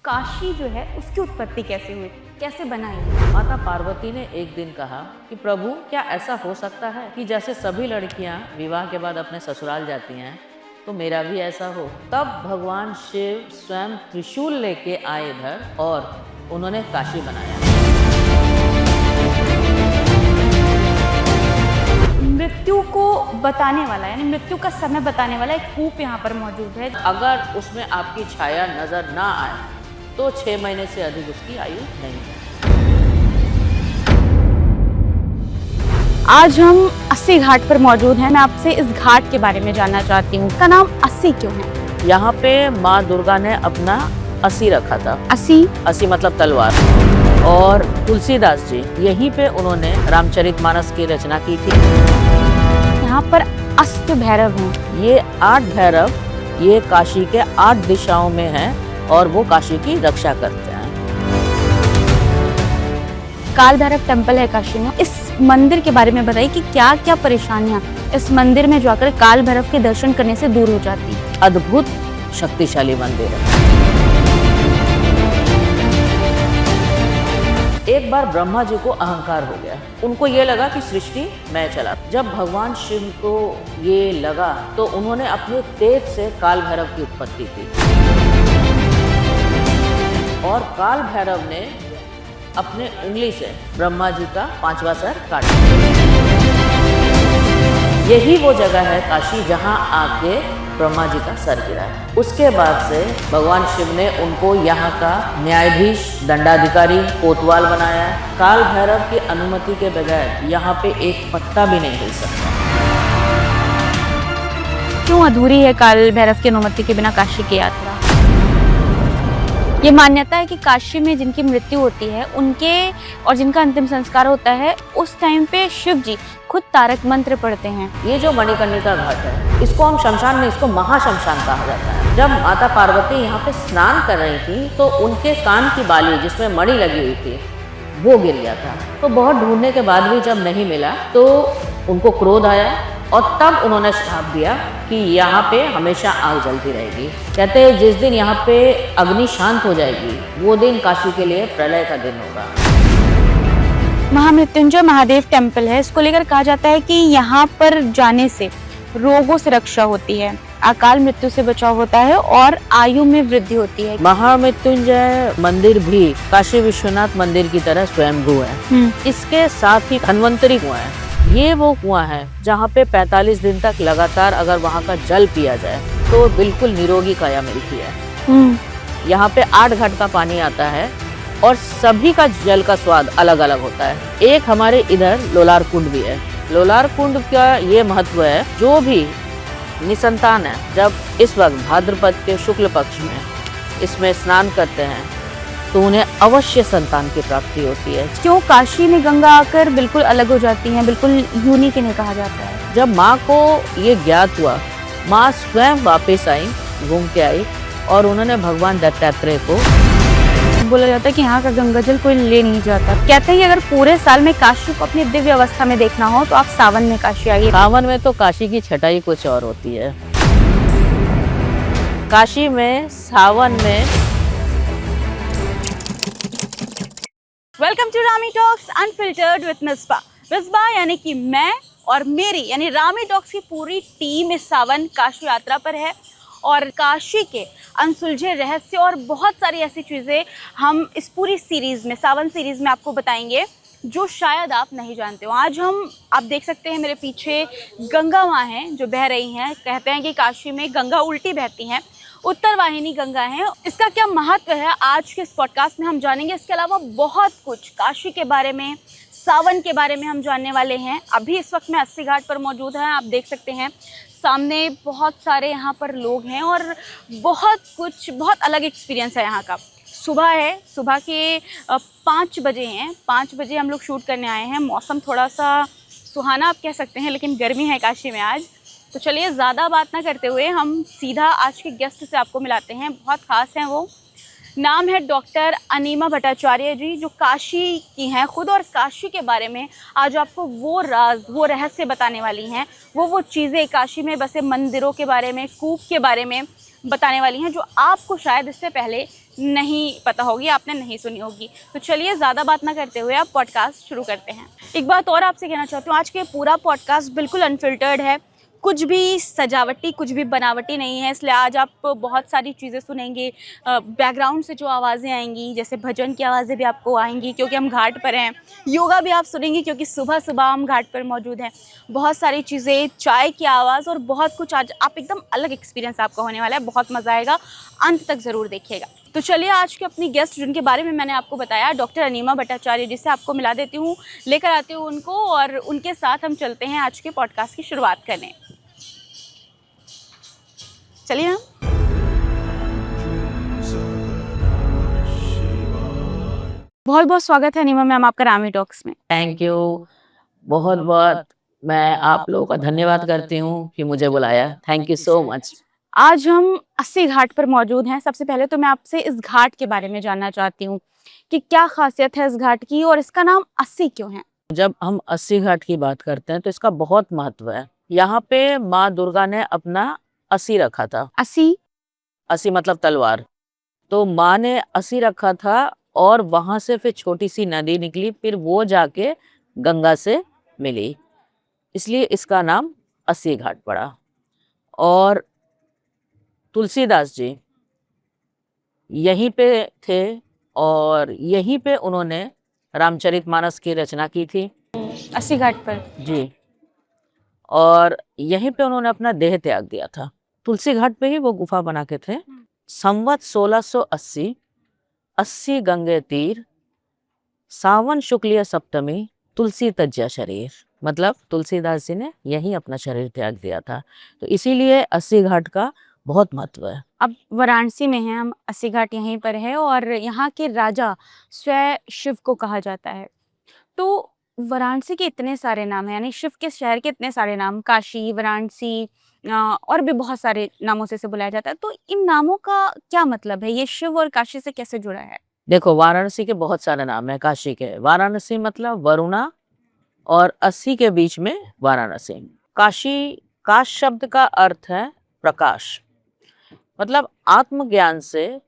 काशी जो है उसकी उत्पत्ति कैसे हुई, कैसे बनाई? माता पार्वती ने एक दिन कहा कि प्रभु, क्या ऐसा हो सकता है कि जैसे सभी लड़कियां विवाह के बाद अपने ससुराल जाती हैं तो मेरा भी ऐसा हो। तब भगवान शिव स्वयं त्रिशूल लेके आए इधर और उन्होंने काशी बनाया। मृत्यु को बताने वाला यानी मृत्यु का समय बताने वाला एक कूप यहाँ पर मौजूद है। अगर उसमें आपकी छाया नजर ना आए तो 6 महीने से अधिक उसकी आयु नहीं है। आज हम अस्सी घाट पर मौजूद हैं। मैं आपसे इस घाट के बारे में जानना चाहती हूँ। इसका नाम अस्सी क्यों है? यहाँ पे माँ दुर्गा ने अपना अस्सी रखा था। अस्सी मतलब तलवार। और तुलसीदास जी यहीं पे उन्होंने रामचरितमानस की रचना की थी। यहाँ पर अष्ट भैरव हैं। ये 8 भैरव ये काशी के 8 दिशाओं में हैं और वो काशी की रक्षा करते हैं। काल भैरव टेम्पल है काशी में। इस मंदिर के बारे में बताइए कि क्या क्या परेशानियां इस मंदिर में जाकर काल भैरव के दर्शन करने से दूर हो जाती है। अद्भुत शक्तिशाली मंदिर है। एक बार ब्रह्मा जी को अहंकार हो गया। उनको ये लगा कि सृष्टि मैं चला। जब भगवान शिव को ये लगा तो उन्होंने अपने तेज से काल भैरव की उत्पत्ति की और काल भैरव ने अपने उंगली से ब्रह्मा जी का 5वां सर काट दिया। यही वो जगह है काशी जहां आके ब्रह्मा जी का सर गिरा है। उसके बाद से भगवान शिव ने उनको यहाँ का न्यायाधीश, दंडाधिकारी, कोतवाल बनाया है। काल भैरव की अनुमति के बगैर यहाँ पे एक पत्ता भी नहीं हिल सकता। क्यों अधूरी है काल भैरव की अनुमति के बिना काशी की यात्रा? ये मान्यता है कि काशी में जिनकी मृत्यु होती है उनके और जिनका अंतिम संस्कार होता है उस टाइम पे शिव जी खुद तारक मंत्र पढ़ते हैं। ये जो मणिकर्णिका घाट है इसको हम शमशान नहीं, इसको महाशमशान कहा जाता है। जब माता पार्वती यहाँ पे स्नान कर रही थी तो उनके कान की बाली जिसमें मणि लगी हुई थी वो गिर गया था। तो बहुत ढूंढने के बाद भी जब नहीं मिला तो उनको क्रोध आया और तब उन्होंने श्राप दिया कि यहाँ पे हमेशा आग जलती रहेगी। कहते हैं जिस दिन यहाँ पे अग्नि शांत हो जाएगी वो दिन काशी के लिए प्रलय का दिन होगा। महामृत्युंजय महादेव टेम्पल है। इसको लेकर कहा जाता है कि यहाँ पर जाने से रोगों से रक्षा होती है, अकाल मृत्यु से बचाव होता है और आयु में वृद्धि होती है। महामृत्युंजय मंदिर भी काशी विश्वनाथ मंदिर की तरह स्वयंभू है। इसके साथ ही धन्वंतरी कुआं है। ये वो कुआं है जहाँ पे 45 दिन तक लगातार अगर वहाँ का जल पिया जाए तो बिल्कुल निरोगी काया मिलती है। यहाँ पे 8 घाट का पानी आता है और सभी का जल का स्वाद अलग अलग होता है। एक हमारे इधर लोलार कुंड भी है। लोलार कुंड का ये महत्व है, जो भी निसंतान है जब इस वक्त भाद्रपद के शुक्ल पक्ष में इसमें स्नान करते हैं तो उन्हें अवश्य संतान की प्राप्ति होती है। क्यों काशी में गंगा आकर बिल्कुल अलग हो जाती हैं, बिल्कुल यूनिक इन्हें कहा जाता है? जब माँ को ये ज्ञात हुआ, माँ स्वयं वापस आई, घूम के आई और उन्होंने भगवान दत्तात्रेय को बोला जाता है कि यहाँ का गंगा जल कोई ले नहीं जाता। कहते हैं कि अगर पूरे साल में काशी को अपनी दिव्य अवस्था में देखना हो तो आप सावन में काशी आइए। सावन में तो काशी की छटाई कुछ और होती है। काशी में सावन में। Welcome to Rami talks unfiltered with Misbah. Misbah यानी कि मैं और मेरी यानी रामी टॉक्स की पूरी टीम इस सावन काशी यात्रा पर है और काशी के अनसुलझे रहस्य और बहुत सारी ऐसी चीज़ें हम इस पूरी सीरीज़ में, सावन सीरीज़ में आपको बताएंगे जो शायद आप नहीं जानते हो। आज आप देख सकते हैं मेरे पीछे गंगा माँ हैं जो बह रही हैं। कहते हैं कि काशी में गंगा उल्टी बहती हैं, उत्तर वाहिनी गंगा है। इसका क्या महत्व है आज के इस पॉडकास्ट में हम जानेंगे। इसके अलावा बहुत कुछ काशी के बारे में, सावन के बारे में हम जानने वाले हैं। अभी इस वक्त मैं अस्सी घाट पर मौजूद हैं, आप देख सकते हैं सामने बहुत सारे यहाँ पर लोग हैं और बहुत अलग एक्सपीरियंस है यहाँ का। सुबह है, सुबह के 5 बजे हैं। 5 बजे हम लोग शूट करने आए हैं। मौसम थोड़ा सा सुहाना आप कह सकते हैं, लेकिन गर्मी है काशी में आज। तो चलिए ज़्यादा बात ना करते हुए हम सीधा आज के गेस्ट से आपको मिलाते हैं। बहुत ख़ास हैं वो। नाम है डॉक्टर अनीमा भट्टाचार्य जी, जो काशी की हैं खुद और काशी के बारे में आज आपको वो राज, वो रहस्य बताने वाली हैं। वो चीज़ें काशी में बसे मंदिरों के बारे में, कूप के बारे में बताने वाली हैं जो आपको शायद इससे पहले नहीं पता होगी, आपने नहीं सुनी होगी। तो चलिए ज़्यादा बात ना करते हुए आप पॉडकास्ट शुरू करते हैं। एक बात और आपसे कहना चाहती हूँ, आज के पूरा पॉडकास्ट बिल्कुल अनफिल्टर्ड है, कुछ भी सजावटी कुछ भी बनावटी नहीं है, इसलिए आज आप बहुत सारी चीज़ें सुनेंगे। बैकग्राउंड से जो आवाज़ें आएंगी, जैसे भजन की आवाज़ें भी आपको आएंगी क्योंकि हम घाट पर हैं। योगा भी आप सुनेंगे क्योंकि सुबह सुबह हम घाट पर मौजूद हैं। बहुत सारी चीज़ें, चाय की आवाज़ और बहुत कुछ, आज आप एकदम अलग एक्सपीरियंस आपका होने वाला है, बहुत मज़ा आएगा, अंत तक ज़रूर देखिएगा। तो चलिए आज के अपनी गेस्ट जिनके बारे में मैंने आपको बताया, डॉक्टर अनीमा भट्टाचार्य, जिससे आपको मिला देती हूँ, लेकर आती हूँ उनको, और उनके साथ हम चलते हैं आज के पॉडकास्ट की शुरुआत करने। चलिए ना। बहुत बहुत स्वागत है अनीमा मैम आपका रामी टॉक्स में। Thank you. बहुत बहुत मैं आप लोगों का धन्यवाद करती हूँ कि मुझे बुलाया। Thank you so much. आज हम अस्सी घाट पर मौजूद हैं। सबसे पहले तो मैं आपसे इस घाट के बारे में जानना चाहती हूँ कि क्या खासियत है इस घाट की और इसका नाम अस्सी क्यों है? जब हम अस्सी घाट की बात करते हैं तो इसका बहुत महत्व है। यहाँ पे माँ दुर्गा ने अपना अस्सी रखा था। अस्सी अस्सी मतलब तलवार। तो माँ ने अस्सी रखा था और वहां से फिर छोटी सी नदी निकली, फिर वो जाके गंगा से मिली, इसलिए इसका नाम अस्सी घाट पड़ा। और तुलसीदास जी यहीं पे थे और यहीं पे उन्होंने रामचरितमानस की रचना की थी। अस्सी घाट पर जी। और यहीं पे उन्होंने अपना देह त्याग दिया था। तुलसी घाट पे ही वो गुफा बना के थे। संवत 1680, 80 गंगे तीर, सावन शुक्लिय सप्तमी, तुलसी तज्या शरीर। मतलब तुलसीदास जी ने यहीं अपना शरीर त्याग दिया था, तो इसीलिए अस्सी घाट का बहुत महत्व है। अब वाराणसी में हैं हम, अस्सी घाट यहीं पर है और यहाँ के राजा स्वयं शिव को कहा जाता है। तो वाराणसी के इतने सारे नाम हैं, यानी शिव के शहर के इतने सारे नाम, काशी, वाराणसी और भी बहुत सारे नामों से इसे बुलाया जाता है। तो इन नामों का क्या मतलब है? ये शिव और काशी से कैसे जुड़ा है? देखो, वाराणसी के बहुत सारे नाम हैं काशी के। वाराणसी मतलब वरुणा और अस्सी के बीच में वाराणसी। काशी, काश शब्द का अर्थ है प्रकाश। मतलब आत्मज्ञान से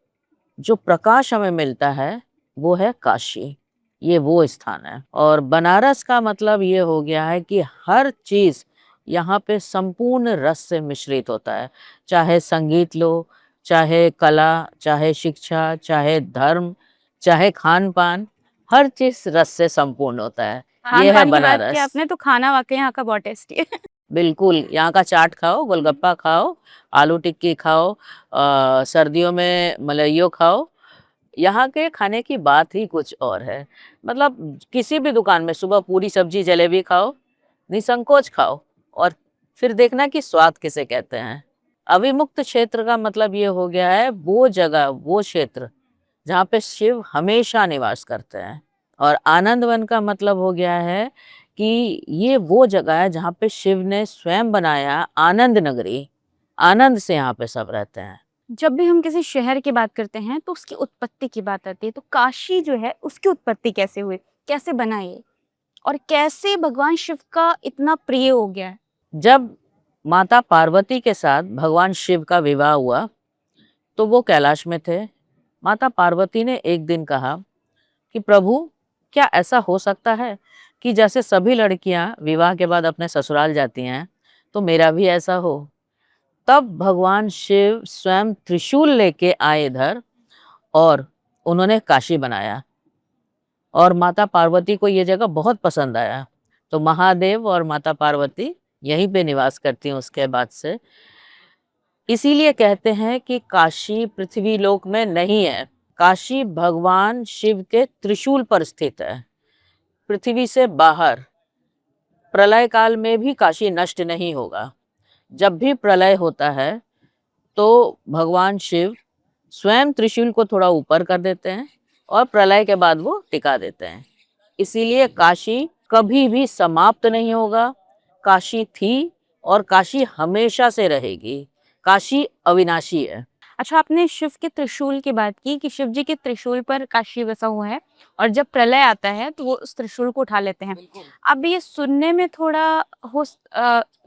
जो प्रकाश हमें मिलता है वो है काशी, ये वो स्थान है। और बनारस का मतलब ये हो गया है कि हर चीज यहाँ पे संपूर्ण रस से मिश्रित होता है। चाहे संगीत लो, चाहे कला, चाहे शिक्षा, चाहे धर्म, चाहे खान पान, हर चीज रस से संपूर्ण होता है। ये है खान-पान की बात की बनारस। आपने, तो खाना वाक़ई यहाँ का बहुत टेस्टी है। बिल्कुल, यहाँ का चाट खाओ, गोलगप्पा खाओ, आलू टिक्की खाओ, सर्दियों में मलइयो खाओ। यहाँ के खाने की बात ही कुछ और है। मतलब किसी भी दुकान में सुबह पूरी सब्जी जलेबी खाओ, निसंकोच खाओ और फिर देखना कि स्वाद किसे कहते हैं। अविमुक्त क्षेत्र का मतलब ये हो गया है वो जगह, वो क्षेत्र जहाँ पे शिव हमेशा निवास करते हैं। और आनंद वन का मतलब हो गया है कि ये वो जगह है जहाँ पे शिव ने स्वयं बनाया आनंद नगरी। आनंद से यहाँ पे सब रहते हैं। जब भी हम किसी शहर की बात करते हैं तो उसकी उत्पत्ति की बात आती है। तो काशी जो है उसकी उत्पत्ति कैसे हुई? कैसे बना ये? और कैसे भगवान शिव का इतना प्रिय हो गया है? जब माता पार्वती के साथ भगवान शिव का विवाह हुआ तो वो कैलाश में थे। माता पार्वती ने एक दिन कहा कि प्रभु, क्या ऐसा हो सकता है कि जैसे सभी लड़कियां विवाह के बाद अपने ससुराल जाती हैं तो मेरा भी ऐसा हो। तब भगवान शिव स्वयं त्रिशूल लेके आए इधर और उन्होंने काशी बनाया। और माता पार्वती को ये जगह बहुत पसंद आया, तो महादेव और माता पार्वती यहीं पे निवास करती हैं उसके बाद से। इसीलिए कहते हैं कि काशी पृथ्वी लोक में नहीं है, काशी भगवान शिव के त्रिशूल पर स्थित है, पृथ्वी से बाहर। प्रलय काल में भी काशी नष्ट नहीं होगा। जब भी प्रलय होता है तो भगवान शिव स्वयं त्रिशूल को थोड़ा ऊपर कर देते हैं और प्रलय के बाद वो टिका देते हैं। इसीलिए काशी कभी भी समाप्त नहीं होगा। काशी थी और काशी हमेशा से रहेगी। काशी अविनाशी है। अच्छा, आपने शिव के त्रिशूल की बात की कि शिव जी के त्रिशूल पर काशी बसा हुआ है और जब प्रलय आता है तो वो उस त्रिशूल को उठा लेते हैं। अब ये सुनने में थोड़ा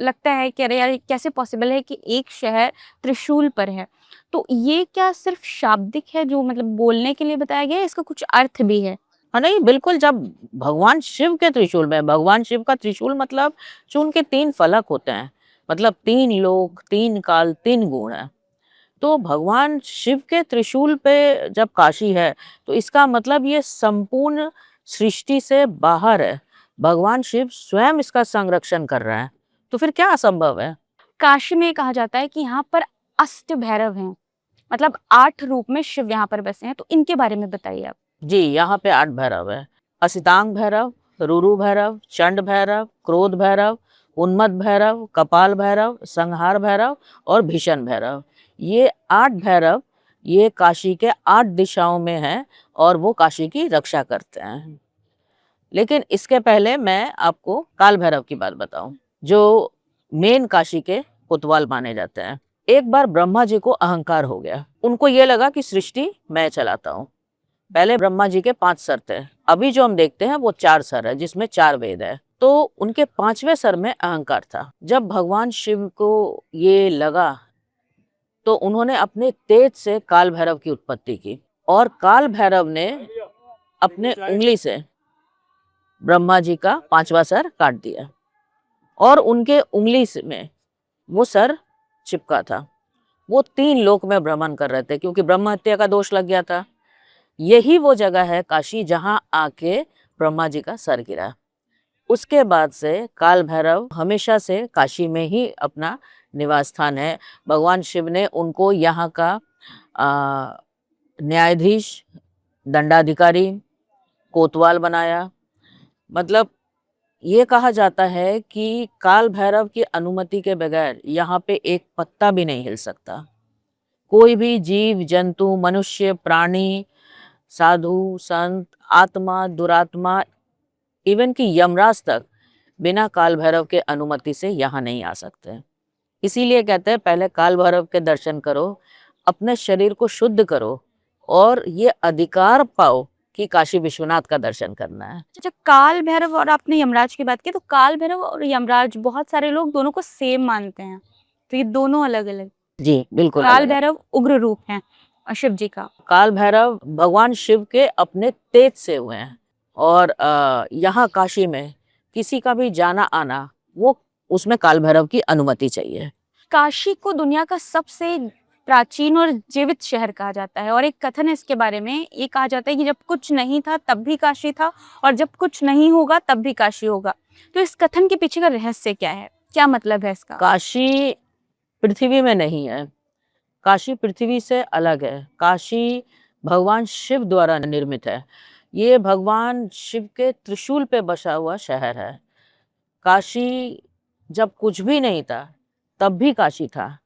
लगता है कि अरे यार, ये कैसे पॉसिबल है कि एक शहर त्रिशूल पर है? तो ये क्या सिर्फ शाब्दिक है जो मतलब बोलने के लिए बताया गया है, इसका कुछ अर्थ भी है? हाँ नहीं, बिल्कुल। जब भगवान शिव के त्रिशूल में, भगवान शिव का त्रिशूल मतलब जो उनके 3 फलक होते हैं, मतलब 3 लोक, 3 काल, 3 गुण हैं। तो भगवान शिव के त्रिशूल पे जब काशी है, तो इसका मतलब ये संपूर्ण सृष्टि से बाहर है। भगवान शिव स्वयं इसका संरक्षण कर रहे हैं। तो फिर क्या असंभव है? काशी में कहा जाता है कि यहाँ पर अष्ट भैरव हैं, मतलब 8 रूप में शिव यहाँ पर बसे हैं, तो इनके बारे में बताइए आप। जी, यहाँ पे 8 भैरव है। असितांग भैरव, रुरु भैरव, चंड भैरव, क्रोध भैरव, उन्मत्त भैरव, कपाल भैरव, संहार भैरव और भीषण भैरव। ये 8 भैरव ये काशी के 8 दिशाओं में हैं और वो काशी की रक्षा करते हैं। लेकिन इसके पहले मैं आपको काल भैरव की बात बताऊं, जो मेन काशी के कोतवाल माने जाते हैं। एक बार ब्रह्मा जी को अहंकार हो गया। उनको ये लगा कि सृष्टि मैं चलाता हूँ। पहले ब्रह्मा जी के 5 सर थे। अभी जो हम देखते हैं वो 4 सर है, जिसमें 4 वेद है। तो उनके 5वें सर में अहंकार था। जब भगवान शिव को ये लगा तो उन्होंने अपने तेज से काल भैरव की उत्पत्ति की और काल भैरव ने अपने उंगली से ब्रह्मा जी का 5वां सर काट दिया और उनके उंगली में वो सर चिपका था। वो 3 लोक में भ्रमण कर रहे थे क्योंकि ब्रह्म हत्या का दोष लग गया था। यही वो जगह है काशी जहां आके ब्रह्मा जी का सर गिरा। उसके बाद से काल भैरव हमेशा से काशी में ही अपना निवास स्थान है। भगवान शिव ने उनको यहाँ का न्यायाधीश, दंडाधिकारी, कोतवाल बनाया। मतलब ये कहा जाता है कि काल भैरव की अनुमति के बगैर यहाँ पे एक पत्ता भी नहीं हिल सकता। कोई भी जीव जंतु, मनुष्य, प्राणी, साधु, संत, आत्मा, दुरात्मा, इवन कि यमराज तक बिना काल भैरव के अनुमति से यहाँ नहीं आ सकते। इसीलिए कहते हैं पहले काल भैरव के दर्शन करो, अपने शरीर को शुद्ध करो और ये अधिकार पाओ कि काशी विश्वनाथ का दर्शन करना है। अच्छा, काल भैरव और आपने यमराज की बात की, तो काल भैरव और यमराज बहुत सारे लोग दोनों को सेम मानते हैं, तो ये दोनों अलग अलग? जी, बिल्कुल काल अलग है। भैरव उग्र रूप है शिव जी का। काल भैरव भगवान शिव के अपने तेज से हुए हैं और यहाँ काशी में किसी का भी जाना आना, वो उसमें काल भैरव की अनुमति चाहिए। काशी को दुनिया का सबसे प्राचीन और जीवित शहर कहा जाता है और एक कथन है इसके बारे में, ये कहा जाता है कि जब कुछ नहीं था तब भी काशी था और जब कुछ नहीं होगा तब भी काशी होगा। तो इस कथन के पीछे का रहस्य क्या है, क्या मतलब है इसका? काशी पृथ्वी में नहीं है, काशी पृथ्वी से अलग है। काशी भगवान शिव द्वारा निर्मित है। ये भगवान शिव के त्रिशूल पे बसा हुआ शहर है। काशी जब कुछ भी नहीं था तब भी काशी था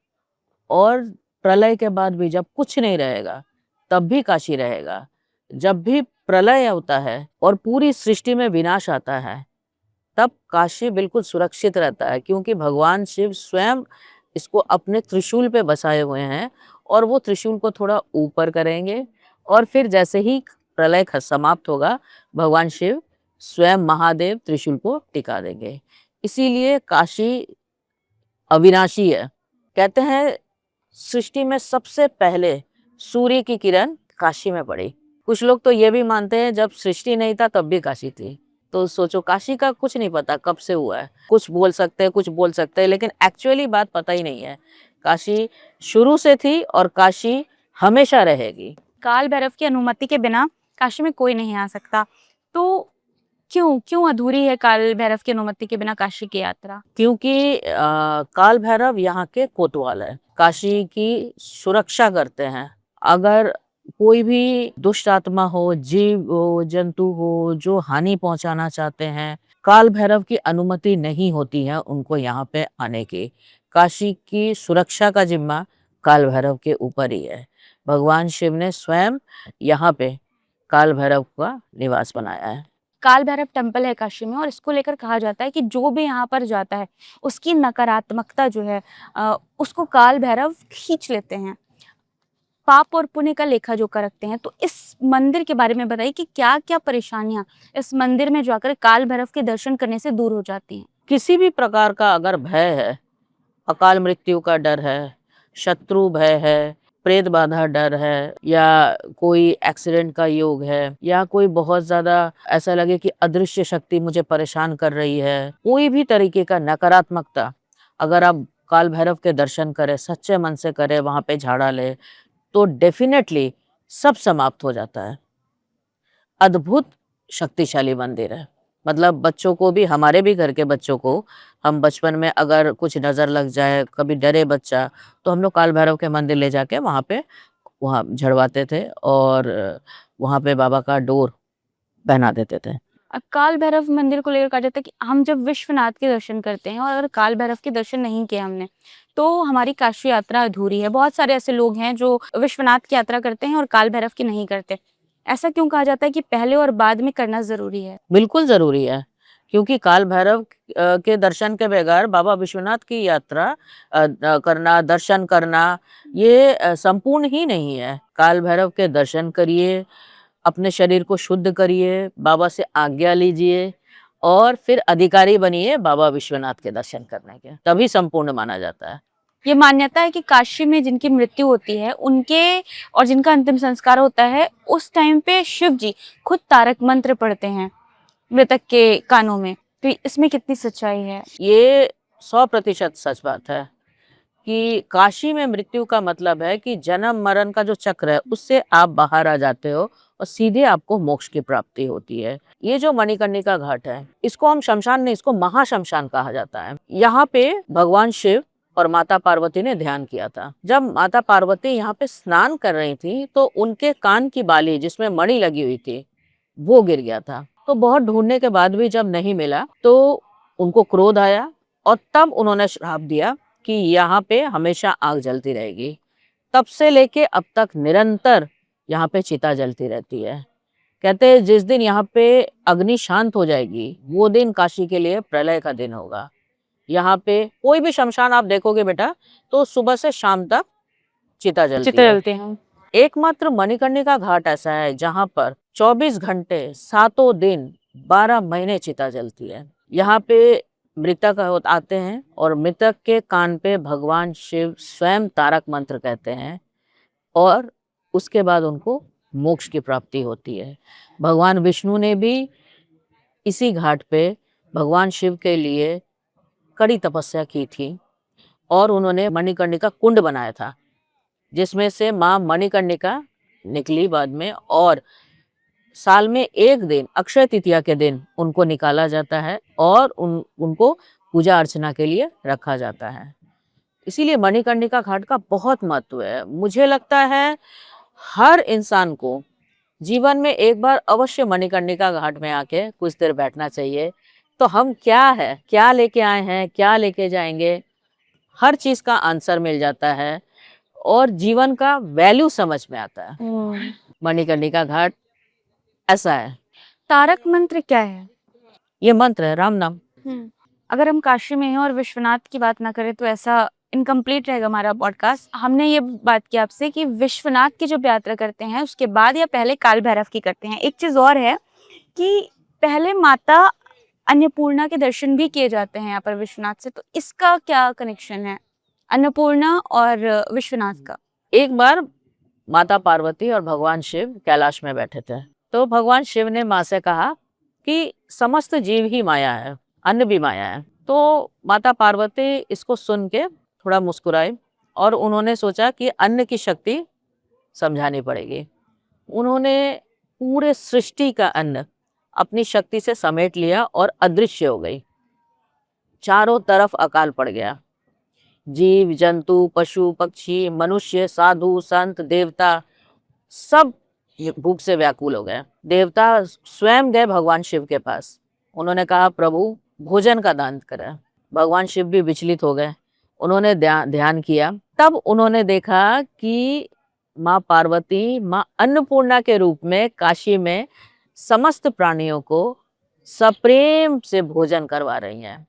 और प्रलय के बाद भी जब कुछ नहीं रहेगा तब भी काशी रहेगा। जब भी प्रलय होता है और पूरी सृष्टि में विनाश आता है तब काशी बिल्कुल सुरक्षित रहता है, क्योंकि भगवान शिव स्वयं इसको अपने त्रिशूल पे बसाए हुए हैं और वो त्रिशूल को थोड़ा ऊपर करेंगे और फिर जैसे ही प्रलय समाप्त होगा, भगवान शिव स्वयं महादेव त्रिशूल को टिका देंगे। इसीलिए काशी अविनाशी है। कहते हैं सृष्टि में सबसे पहले सूर्य की किरण काशी में पड़ी। कुछ लोग तो ये भी मानते हैं जब सृष्टि नहीं था तब भी काशी थी। तो सोचो, काशी का कुछ नहीं पता कब से हुआ है। कुछ बोल सकते हैं, कुछ बोल सकते हैं, लेकिन एक्चुअली बात पता ही नहीं है। काशी शुरू से थी और काशी हमेशा रहेगी। काल भैरव की अनुमति के बिना काशी में कोई नहीं आ सकता, तो क्यों क्यों अधूरी है काल भैरव की अनुमति के बिना काशी की यात्रा? क्योंकि काल भैरव यहाँ के कोतवाल है, काशी की सुरक्षा करते हैं। अगर कोई भी दुष्ट आत्मा हो, जीव हो, जंतु हो, जो हानि पहुंचाना चाहते हैं, काल भैरव की अनुमति नहीं होती है उनको यहाँ पे आने की। काशी की सुरक्षा का जिम्मा काल भैरव के ऊपर ही है। भगवान शिव ने स्वयं यहाँ पे काल भैरव का निवास बनाया है। काल भैरव टेम्पल है काशी में और इसको लेकर कहा जाता है कि जो भी यहाँ पर जाता है उसकी नकारात्मकता जो है उसको काल भैरव खींच लेते हैं। पाप और पुण्य का लेखा जोखा रखते हैं। तो इस मंदिर के बारे में बताइए कि क्या क्या परेशानियां इस मंदिर में जाकर काल भैरव के दर्शन करने से दूर हो जाती हैं। किसी भी प्रकार का अगर भय है, अकाल मृत्यु का डर है, शत्रु भय है, प्रेत बाधा डर है, या कोई एक्सीडेंट का योग है, या कोई बहुत ज्यादा ऐसा लगे कि अदृश्य शक्ति मुझे परेशान कर रही है, कोई भी तरीके का नकारात्मकता, अगर आप काल भैरव के दर्शन करें, सच्चे मन से करें, वहां पे झाड़ा ले, तो डेफिनेटली सब समाप्त हो जाता है। अद्भुत शक्तिशाली मंदिर है। मतलब बच्चों को भी, हमारे भी घर के बच्चों को, हम बचपन में अगर कुछ नज़र लग जाए, कभी डरे बच्चा, तो हम लोग काल भैरव के मंदिर ले जाके वहाँ झड़वाते थे और वहाँ पे बाबा का डोर पहना देते थे। काल भैरव मंदिर को लेकर कहा जाता है कि हम जब विश्वनाथ के दर्शन करते हैं और अगर काल भैरव के दर्शन नहीं किए हमने, तो हमारी काशी यात्रा अधूरी है। बहुत सारे ऐसे लोग हैं जो विश्वनाथ की यात्रा करते हैं और काल भैरव की नहीं करते। ऐसा क्यों कहा जाता है कि पहले और बाद में करना ज़रूरी है? बिल्कुल ज़रूरी है, क्योंकि काल भैरव के दर्शन के बगैर बाबा विश्वनाथ की यात्रा करना, दर्शन करना, ये संपूर्ण ही नहीं है। काल भैरव के दर्शन करिए, अपने शरीर को शुद्ध करिए, बाबा से आज्ञा लीजिए और फिर अधिकारी बनिए बाबा विश्वनाथ के दर्शन करने के, तभी संपूर्ण माना जाता है। ये मान्यता है कि काशी में जिनकी मृत्यु होती है उनके और जिनका अंतिम संस्कार होता है, उस टाइम पे शिव जी खुद तारक मंत्र पढ़ते हैं मृतक के कानों में। तो इसमें कितनी सच्चाई है? ये 100% सच बात है कि काशी में मृत्यु का मतलब है कि जन्म मरण का जो चक्र है उससे आप बाहर आ जाते हो और सीधे आपको मोक्ष की प्राप्ति होती है। ये जो मणिकर्णिका घाट है, इसको हम शमशान नहीं, इसको महाशमशान कहा जाता है। यहाँ पे भगवान शिव और माता पार्वती ने ध्यान किया था। जब माता पार्वती यहाँ पे स्नान कर रही थी तो उनके कान की बाली जिसमें मणि लगी हुई थी वो गिर गया था। तो बहुत ढूंढने के बाद भी जब नहीं मिला तो उनको क्रोध आया और तब उन्होंने श्राप दिया कि यहाँ पे हमेशा आग जलती रहेगी। तब से लेके अब तक निरंतर यहाँ पे चिता जलती रहती है। कहते हैं जिस दिन यहाँ पे अग्नि शांत हो जाएगी वो दिन काशी के लिए प्रलय का दिन होगा। यहाँ पे कोई भी शमशान आप देखोगे बेटा तो सुबह से शाम तक चिता जलती चिता है। जलते हैं। एकमात्र मणिकर्णिका घाट ऐसा है जहाँ पर 24 घंटे 7 दिन 12 महीने चिता जलती है। यहाँ पे मृतक आते हैं और मृतक के कान पे भगवान शिव स्वयं तारक मंत्र कहते हैं और उसके बाद उनको मोक्ष की प्राप्ति होती है। भगवान विष्णु ने भी इसी घाट पे भगवान शिव के लिए कड़ी तपस्या की थी और उन्होंने मणिकर्णिका कुंड बनाया था जिसमें से माँ मणिकर्णिका निकली बाद में, और साल में एक दिन अक्षय तृतीया के दिन उनको निकाला जाता है और उनको पूजा अर्चना के लिए रखा जाता है। इसीलिए मणिकर्णिका घाट का बहुत महत्व है। मुझे लगता है हर इंसान को जीवन में एक बार अवश्य मणिकर्णिका घाट में आके कुछ देर बैठना चाहिए। तो हम क्या है, क्या लेके आए हैं, क्या लेके जाएंगे, हर चीज का आंसर मिल जाता है और जीवन का वैल्यू समझ में आता है। मणिकर्णिका घाट ऐसा है। तारक मंत्र क्या है? ये मंत्र है राम नाम। अगर हम काशी में हैं और विश्वनाथ की बात ना करें तो ऐसा इनकम्प्लीट रहेगा हमारा पॉडकास्ट। हमने ये बात की आपसे कि विश्वनाथ की जब यात्रा करते हैं उसके बाद या पहले काल भैरव की करते हैं। एक चीज़ और है कि पहले माता अन्नपूर्णा के दर्शन भी किए जाते हैं यहाँ पर विश्वनाथ से, तो इसका क्या कनेक्शन है अन्नपूर्णा और विश्वनाथ का? एक बार माता पार्वती और भगवान शिव कैलाश में बैठे थे तो भगवान शिव ने माँ से कहा कि समस्त जीव ही माया है, अन्न भी माया है। तो माता पार्वती इसको सुन के थोड़ा मुस्कुराई और उन्होंने सोचा कि अन्न की शक्ति समझानी पड़ेगी। उन्होंने पूरे सृष्टि का अन्न अपनी शक्ति से समेट लिया और अदृश्य हो गई। चारों तरफ अकाल पड़ गया। जीव जंतु पशु पक्षी मनुष्य साधु संत देवता सब भूख से व्याकुल हो गए। देवता स्वयं गए भगवान शिव के पास। उन्होंने कहा प्रभु भोजन का दान करें। भगवान शिव भी विचलित हो गए। उन्होंने ध्यान किया। तब उन्होंने देखा कि माँ पार्वती माँ अन्नपूर्णा के रूप में काशी में समस्त प्राणियों को सप्रेम से भोजन करवा रही हैं।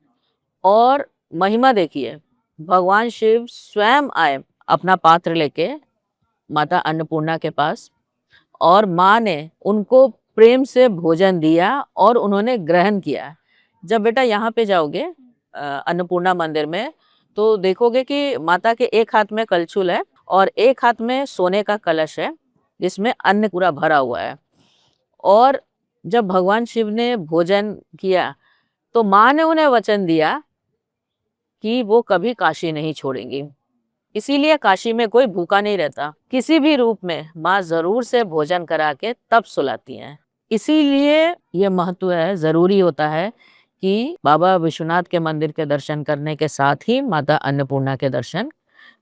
और महिमा देखिए, भगवान शिव स्वयं आए अपना पात्र लेके माता अन्नपूर्णा के पास और माँ ने उनको प्रेम से भोजन दिया और उन्होंने ग्रहण किया। जब बेटा यहाँ पे जाओगे अन्नपूर्णा मंदिर में, तो देखोगे कि माता के एक हाथ में कलछुल है और एक हाथ में सोने का कलश है जिसमें अन्न पूरा भरा हुआ है। और जब भगवान शिव ने भोजन किया तो माँ ने उन्हें वचन दिया कि वो कभी काशी नहीं छोड़ेंगी। इसीलिए काशी में कोई भूखा नहीं रहता, किसी भी रूप में माँ जरूर से भोजन करा के तब सुलाती हैं। इसीलिए ये महत्व है, जरूरी होता है कि बाबा विश्वनाथ के मंदिर के दर्शन करने के साथ ही माता अन्नपूर्णा के दर्शन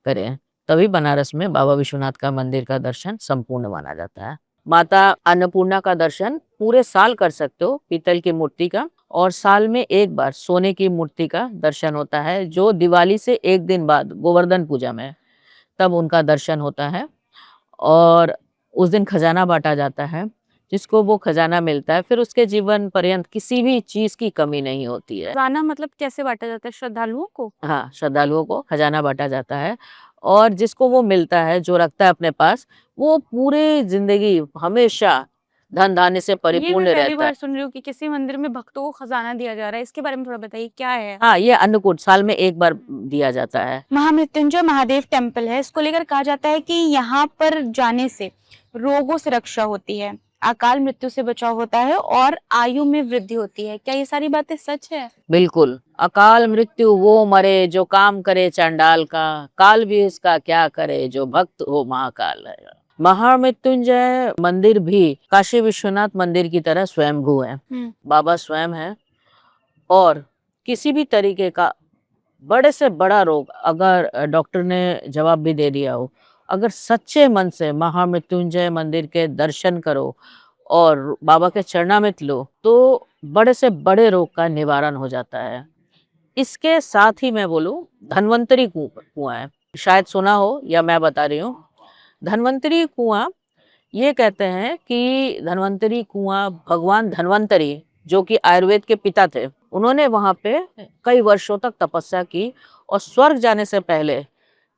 करें, तभी बनारस में बाबा विश्वनाथ का मंदिर का दर्शन संपूर्ण माना जाता है। माता अन्नपूर्णा का दर्शन पूरे साल कर सकते हो पीतल की मूर्ति का, और साल में एक बार सोने की मूर्ति का दर्शन होता है जो दिवाली से एक दिन बाद गोवर्धन पूजा में, तब उनका दर्शन होता है। और उस दिन खजाना बांटा जाता है, जिसको वो खजाना मिलता है फिर उसके जीवन पर्यंत किसी भी चीज की कमी नहीं होती है। खजाना मतलब कैसे बांटा जाता है, श्रद्धालुओं को? हाँ, श्रद्धालुओं को खजाना बांटा जाता है और जिसको वो मिलता है, जो रखता है अपने पास, वो पूरी जिंदगी हमेशा धन धान्य से ये मैं परिपूर्ण पहली रहता है। बार सुन रही हूँ कि किसी मंदिर में भक्तों को खजाना दिया जा रहा है। इसके बारे में थोड़ा बताइए, क्या है? हाँ, ये अन्नकूट साल में एक बार दिया जाता है। महामृत्युंजय महादेव टेम्पल है, इसको लेकर कहा जाता है कि यहाँ पर जाने से रोगों से रक्षा होती है, अकाल मृत्यु से बचाव होता है और आयु में वृद्धि होती है। क्या ये सारी बातें सच है? बिल्कुल, अकाल मृत्यु वो मरे जो काम करे चांडाल का, काल भी इसका क्या करे जो भक्त हो महाकाल है। महामृत्युंजय मंदिर भी काशी विश्वनाथ मंदिर की तरह स्वयंभू है। बाबा स्वयं है और किसी भी तरीके का बड़े से बड़ा रोग अगर डॉक्टर ने जवाब भी दे दिया हो, अगर सच्चे मन से महामृत्युंजय मंदिर के दर्शन करो और बाबा के चरणामृत लो, तो बड़े से बड़े रोग का निवारण हो जाता है। इसके साथ ही मैं बोलूं, धन्वंतरी कुआं है, शायद सुना हो या मैं बता रही हूँ। धन्वंतरी कुआं, ये कहते हैं कि धन्वंतरी कुआं भगवान धन्वंतरी जो कि आयुर्वेद के पिता थे, उन्होंने वहां पे कई वर्षों तक तपस्या की और स्वर्ग जाने से पहले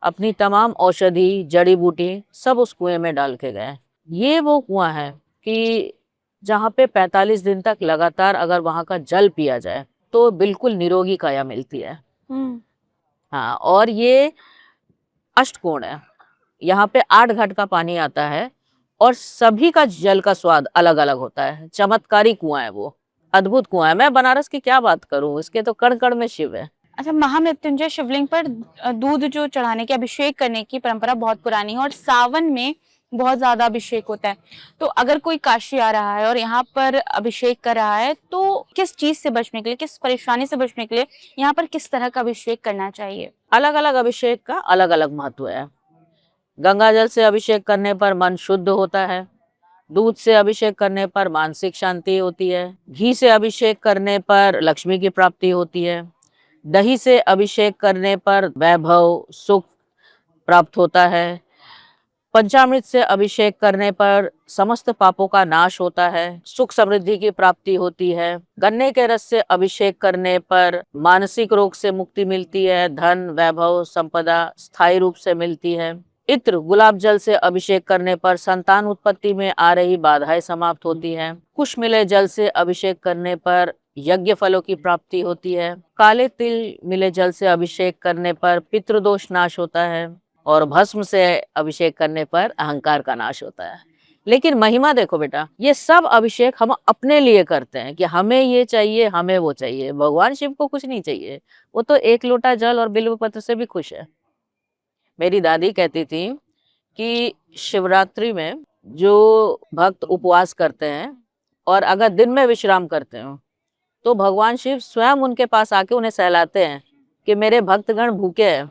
अपनी तमाम औषधि जड़ी बूटी सब उस कुएं में डाल के गए। ये वो कुआं है कि जहाँ पे 45 दिन तक लगातार अगर वहां का जल पिया जाए तो बिल्कुल निरोगी काया मिलती है। हाँ, और ये अष्टकोण है, यहाँ पे 8 घाट का पानी आता है और सभी का जल का स्वाद अलग अलग होता है। चमत्कारी कुआं है वो, अद्भुत कुआं है। मैं बनारस की क्या बात करूं, इसके तो कण कण में शिव है। अच्छा, महामृत्युंजय शिवलिंग पर दूध जो चढ़ाने के, अभिषेक करने की परंपरा बहुत पुरानी है और सावन में बहुत ज्यादा अभिषेक होता है। तो अगर कोई काशी आ रहा है और यहाँ पर अभिषेक कर रहा है तो किस चीज से बचने के लिए, किस परेशानी से बचने के लिए यहाँ पर किस तरह का अभिषेक करना चाहिए? अलग अलग अभिषेक का अलग अलग महत्व है। गंगा जल से अभिषेक करने पर मन शुद्ध होता है, दूध से अभिषेक करने पर मानसिक शांति होती है, घी से अभिषेक करने पर लक्ष्मी की प्राप्ति होती है, दही से अभिषेक करने पर वैभव सुख प्राप्त होता है, पंचामृत से अभिषेक करने पर समस्त पापों का नाश होता है, सुख समृद्धि की प्राप्ति होती है, गन्ने के रस से अभिषेक करने पर मानसिक रोग से मुक्ति मिलती है, धन वैभव संपदा स्थायी रूप से मिलती है। इत्र गुलाब जल से अभिषेक करने पर संतान उत्पत्ति में आ रही बाधाएं समाप्त होती हैं। कुश मिले जल से अभिषेक करने पर यज्ञ फलों की प्राप्ति होती है। काले तिल मिले जल से अभिषेक करने पर पितृदोष नाश होता है और भस्म से अभिषेक करने पर अहंकार का नाश होता है। लेकिन महिमा देखो बेटा, ये सब अभिषेक हम अपने लिए करते हैं कि हमें ये चाहिए, हमें वो चाहिए। भगवान शिव को कुछ नहीं चाहिए, वो तो एक लोटा जल और बिल्व पत्र से भी खुश है। मेरी दादी कहती थी कि शिवरात्रि में जो भक्त उपवास करते हैं और अगर दिन में विश्राम करते हो तो भगवान शिव स्वयं उनके पास आके उन्हें सहलाते हैं कि मेरे भक्तगण भूखे हैं।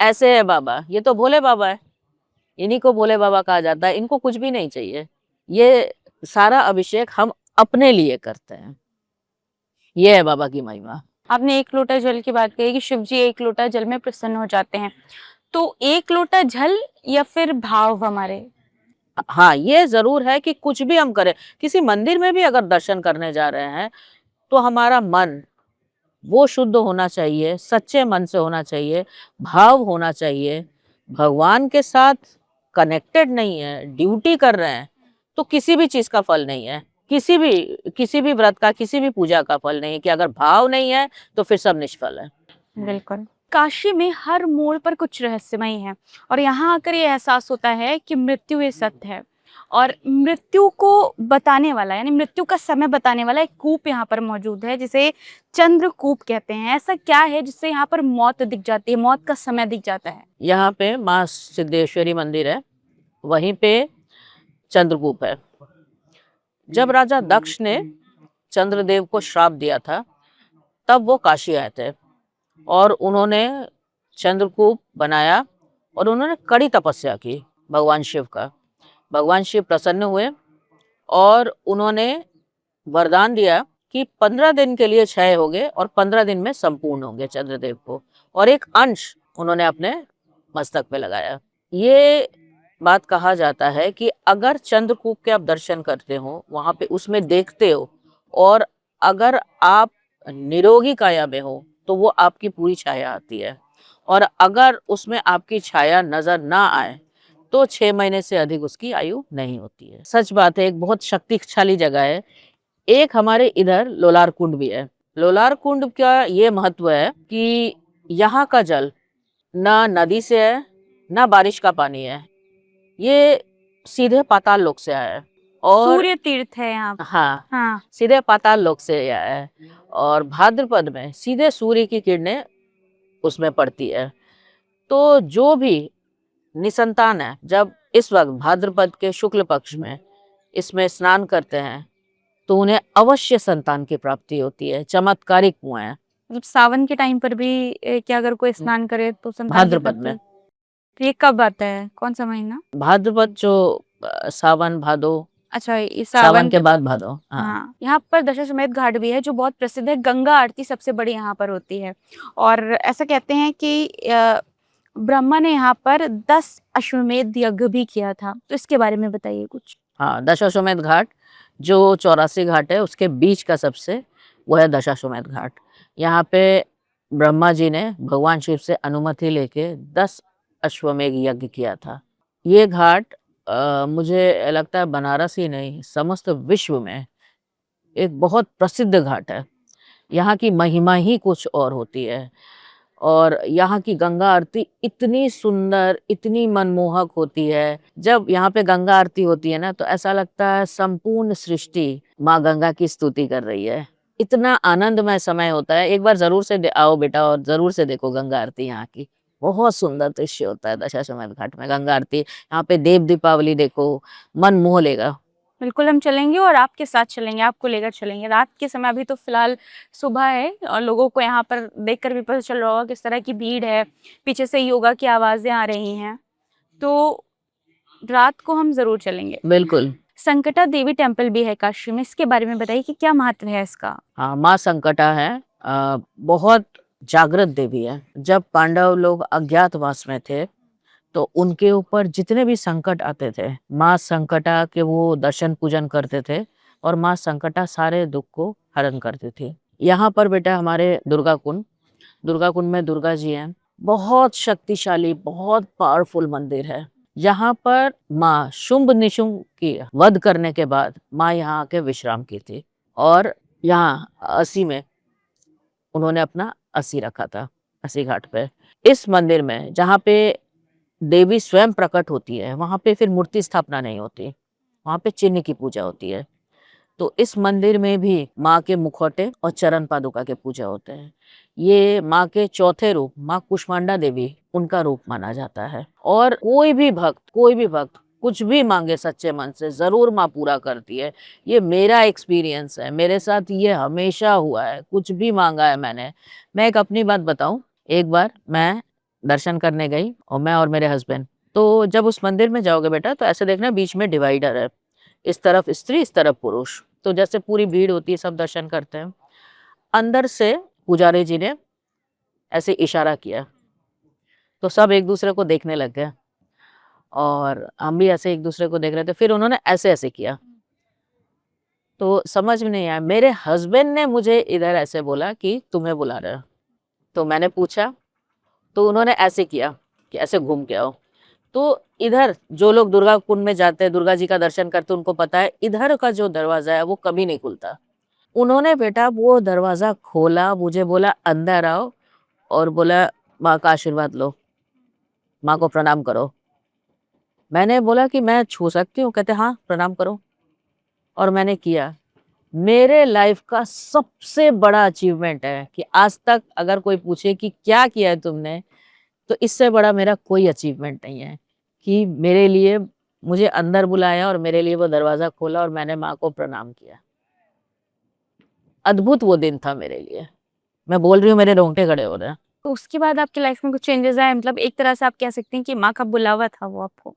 ऐसे है बाबा, ये तो भोले बाबा है, इन्हीं को भोले बाबा कहा जाता है। इनको कुछ भी नहीं चाहिए, ये सारा अभिषेक हम अपने लिए करते हैं। ये है बाबा की महिमा। आपने एक लोटा जल की बात कही कि शिव जी एक लोटा जल में प्रसन्न हो जाते हैं, तो एक लोटा जल या फिर भाव हमारे? हाँ, ये जरूर है कि कुछ भी हम करें, किसी मंदिर में भी अगर दर्शन करने जा रहे हैं तो हमारा मन वो शुद्ध होना चाहिए, सच्चे मन से होना चाहिए, भाव होना चाहिए। भगवान के साथ कनेक्टेड नहीं है, ड्यूटी कर रहे हैं, तो किसी भी चीज का फल नहीं है, किसी भी व्रत का, किसी भी पूजा का फल नहीं है। कि अगर भाव नहीं है तो फिर सब निष्फल है। बिल्कुल। काशी में हर मोड़ पर कुछ रहस्यमय है और यहाँ आकर ये एहसास होता है कि मृत्यु ये सत्य है और मृत्यु को बताने वाला यानी मृत्यु का समय बताने वाला एक कूप यहाँ पर मौजूद है जिसे चंद्रकूप कहते हैं। ऐसा क्या है जिससे यहाँ पर मौत दिख जाती है, मौत का समय दिख जाता है? यहाँ पे माँ सिद्धेश्वरी मंदिर है, वहीं पे चंद्रकूप है। जब राजा दक्ष ने चंद्रदेव को श्राप दिया था, तब वो काशी आए थे और उन्होंने चंद्रकूप बनाया और उन्होंने कड़ी तपस्या की भगवान शिव का। भगवान शिव प्रसन्न हुए और उन्होंने वरदान दिया कि 15 दिन के लिए क्षय होंगे और 15 दिन में संपूर्ण होंगे चंद्रदेव को, और एक अंश उन्होंने अपने मस्तक पे लगाया। ये बात कहा जाता है कि अगर चंद्रकूप के आप दर्शन करते हो, वहां पे उसमें देखते हो, और अगर आप निरोगी काया में हो तो वो आपकी पूरी छाया आती है, और अगर उसमें आपकी छाया नजर ना आए तो 6 महीने से अधिक उसकी आयु नहीं होती है। सच बात है, एक बहुत शक्तिशाली जगह है। एक हमारे इधर लोलार कुंड भी है। लोलार कुंड का ये महत्व है कि यहाँ का जल ना नदी से है ना बारिश का पानी है, ये सीधे पाताल लोक से आया है। और सूर्य तीर्थ है यहाँ पर। हाँ, हाँ। सीधे पाताल लोक से आया है और भाद्रपद में सीधे सूर्य की किरणें उसमें पड़ती है। तो जो भी निसंतान है, जब इस वक्त भाद्रपद के शुक्ल पक्ष में इसमें स्नान करते हैं तो उन्हें अवश्य संतान की प्राप्ति होती है। चमत्कारिक कुआं है। मतलब सावन के टाइम पर भी क्या अगर कोई स्नान करे तो संतान की भाद्रपद प्राप्ति? में। तो ये कब आता है, कौन सा महीना? भाद्रपद जो सावन भादो, अच्छा, ये सावन के बाद भादो। हाँ, हाँ, यहाँ पर दशाश्वमेध घाट भी है जो बहुत प्रसिद्ध है। गंगा आरती सबसे बड़ी यहाँ पर होती है और ऐसा कहते हैं कि ब्रह्मा ने यहाँ पर 10 अश्वमेध यज्ञ भी किया था। तो इसके बारे में बताइए कुछ। हाँ, दशाश्वमेध घाट जो 84 घाट है उसके बीच का सबसे वो है दशाश्वमेध घाट। यहाँ पे ब्रह्मा जी ने भगवान शिव से अनुमति लेके 10 अश्वमेध यज्ञ किया था। ये घाट मुझे लगता है बनारस ही नहीं, समस्त विश्व में एक बहुत प्रसिद्ध घाट है। यहाँ की महिमा ही कुछ और होती है और यहाँ की गंगा आरती इतनी सुंदर, इतनी मनमोहक होती है। जब यहाँ पे गंगा आरती होती है ना तो ऐसा लगता है संपूर्ण सृष्टि माँ गंगा की स्तुति कर रही है। इतना आनंदमय समय होता है। एक बार जरूर से आओ बेटा और जरूर से देखो गंगा आरती। यहाँ की बहुत सुंदर दृश्य होता है दशाश्वमेध घाट में गंगा आरती। यहाँ पे देव दीपावली देखो, मन मोह लेगा। बिल्कुल हम चलेंगे और आपके साथ चलेंगे, आपको लेकर चलेंगे। रात के समय अभी तो फिलहाल सुबह है और लोगों को यहाँ पर देखकर भी पता चल रहा होगा किस तरह की भीड़ है, पीछे से योगा की आवाजें आ रही हैं। तो रात को हम जरूर चलेंगे। बिल्कुल। संकटा देवी टेम्पल भी है काशी में, इसके बारे में बताइए कि क्या महत्व है इसका? हाँ, माँ संकटा है, बहुत जागृत देवी है। जब पांडव लोग अज्ञातवास में थे तो उनके ऊपर जितने भी संकट आते थे, माँ संकटा के वो दर्शन पूजन करते थे और माँ संकटा सारे दुख को हरण करती थी। यहाँ पर बेटा हमारे दुर्गा कुंड में दुर्गा जी हैं। बहुत शक्तिशाली, बहुत पावरफुल मंदिर है। यहाँ पर माँ शुंभ निशुंभ की वध करने के बाद माँ यहाँ आके विश्राम की थी और यहाँ अस्सी में उन्होंने अपना अस्सी रखा था, अस्सी घाट पे। इस मंदिर में जहाँ पे देवी स्वयं प्रकट होती है वहां पे फिर मूर्ति स्थापना नहीं होती, वहां पे चिन्ह की पूजा होती है। तो इस मंदिर में भी माँ के मुखौटे और चरण पादुका के पूजा होते हैं। ये माँ के चौथे रूप माँ कुष्मांडा देवी उनका रूप माना जाता है और कोई भी भक्त कुछ भी मांगे सच्चे मन से जरूर माँ पूरा करती है। ये मेरा एक्सपीरियंस है, मेरे साथ ये हमेशा हुआ है। कुछ भी मांगा है मैंने। मैं एक अपनी बात बताऊं, एक बार मैं दर्शन करने गई और मैं और मेरे हस्बैंड, तो जब उस मंदिर में जाओगे बेटा तो ऐसे देखना बीच में डिवाइडर है, इस तरफ स्त्री इस तरफ पुरुष। तो जैसे पूरी भीड़ होती है, सब दर्शन करते हैं। अंदर से पुजारी जी ने ऐसे इशारा किया तो सब एक दूसरे को देखने लग गए और हम भी ऐसे एक दूसरे को देख रहे थे। फिर उन्होंने ऐसे ऐसे किया तो समझ में नहीं आया। मेरे हस्बैंड ने मुझे इधर ऐसे बोला कि तुम्हें बुला रहा। तो मैंने पूछा तो उन्होंने ऐसे किया कि ऐसे घूम के आओ। तो इधर जो लोग दुर्गा कुंड में जाते हैं, दुर्गा जी का दर्शन करते हैं, उनको पता है इधर का जो दरवाजा है वो कभी नहीं खुलता। उन्होंने बेटा वो दरवाजा खोला, मुझे बोला अंदर आओ, और बोला माँ का आशीर्वाद लो, माँ को प्रणाम करो। मैंने बोला कि मैं छू सकती हूँ? कहते हाँ प्रणाम करो। और मैंने किया। मेरे लाइफ का सबसे बड़ा अचीवमेंट है कि आज तक अगर कोई पूछे कि क्या किया है तुमने, तो इससे बड़ा मेरा कोई अचीवमेंट नहीं है कि मेरे लिए मुझे अंदर बुलाया और मेरे लिए वो दरवाजा खोला और मैंने माँ को प्रणाम किया। अद्भुत वो दिन था मेरे लिए। मैं बोल रही हूँ, मेरे रोंगटे खड़े हो रहे हैं। तो उसके बाद आपकी लाइफ में कुछ चेंजेस आए, मतलब एक तरह से आप कह सकते हैं कि माँ का बुलावा था वो आपको।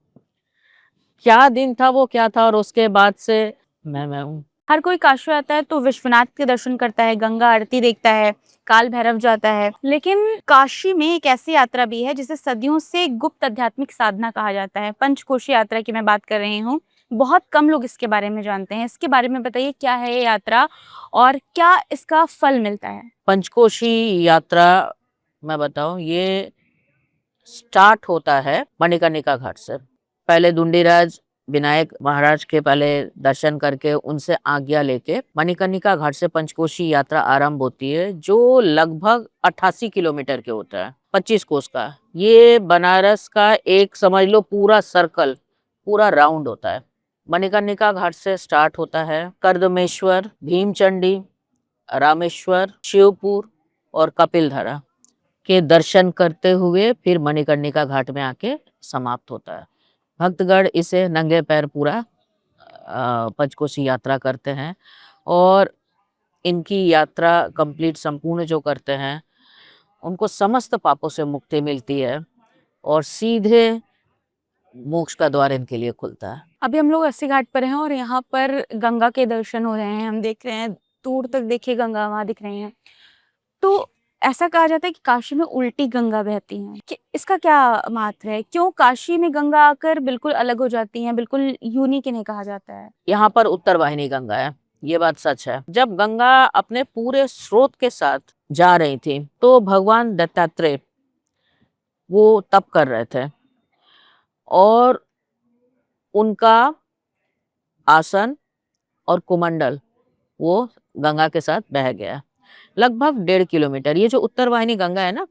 क्या दिन था वो, क्या था, और उसके बाद से मैं हूँ। हर कोई काशी आता है तो विश्वनाथ के दर्शन करता है, गंगा आरती देखता है, काल भैरव जाता है, लेकिन काशी में एक ऐसी यात्रा भी है जिसे सदियों से गुप्त आध्यात्मिक साधना कहा जाता है। पंचकोशी यात्रा की मैं बात कर रही हूँ। बहुत कम लोग इसके बारे में जानते हैं। इसके बारे में बताइए, क्या है ये यात्रा और क्या इसका फल मिलता है? पंचकोशी यात्रा मैं बताऊं, ये स्टार्ट होता है मणिकर्णिका घाट से। पहले दुंडीराज विनायक महाराज के पहले दर्शन करके उनसे आज्ञा लेके मणिकर्णिका घाट से पंचकोशी यात्रा आरंभ होती है, जो लगभग 88 किलोमीटर के होता है, 25 कोस का। ये बनारस का एक समझ लो पूरा सर्कल, पूरा राउंड होता है। मणिकर्णिका घाट से स्टार्ट होता है, कर्दमेश्वर, भीमचंडी, रामेश्वर, शिवपुर और कपिलधारा के दर्शन करते हुए फिर मणिकर्णिका घाट में आके समाप्त होता है। भक्तगण इसे नंगे पैर पूरा पंचकोशी यात्रा करते हैं, और इनकी यात्रा कंप्लीट संपूर्ण जो करते हैं उनको समस्त पापों से मुक्ति मिलती है और सीधे मोक्ष का द्वार इनके लिए खुलता है। अभी हम लोग अस्सी घाट पर हैं और यहाँ पर गंगा के दर्शन हो रहे हैं। हम देख रहे हैं, दूर तक देखिए गंगा वहां दिख रही है। तो ऐसा कहा जाता है कि काशी में उल्टी गंगा बहती है, कि इसका क्या महत्व है? क्यों काशी में गंगा आकर बिल्कुल अलग हो जाती है, बिल्कुल यूनिक इन्हें कहा जाता है? यहाँ पर उत्तर वाहिनी गंगा है, ये बात सच है। जब गंगा अपने पूरे स्रोत के साथ जा रही थी तो भगवान दत्तात्रेय वो तप कर रहे थे, और उनका आसन और कुमंडल वो गंगा के साथ बह गया। लगभग 1.5 किलोमीटर, ये जो उत्तर वाहिनी गंगा है ना,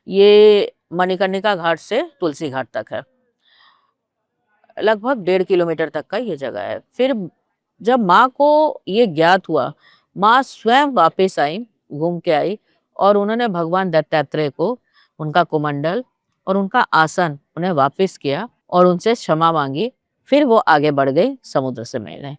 ये मणिकर्णिका घाट से तुलसी घाट तक है। लगभग 1.5 किलोमीटर तक का ये जगह है। फिर जब माँ को ये ज्ञात हुआ, माँ स्वयं वापस आई, घूम के आई, और उन्होंने भगवान दत्तात्रेय को उनका कुमंडल और उनका आसन उन्हें वापस किया और उनसे क्षमा मांगी। फिर वो आगे बढ़ गई समुद्र से मिलने।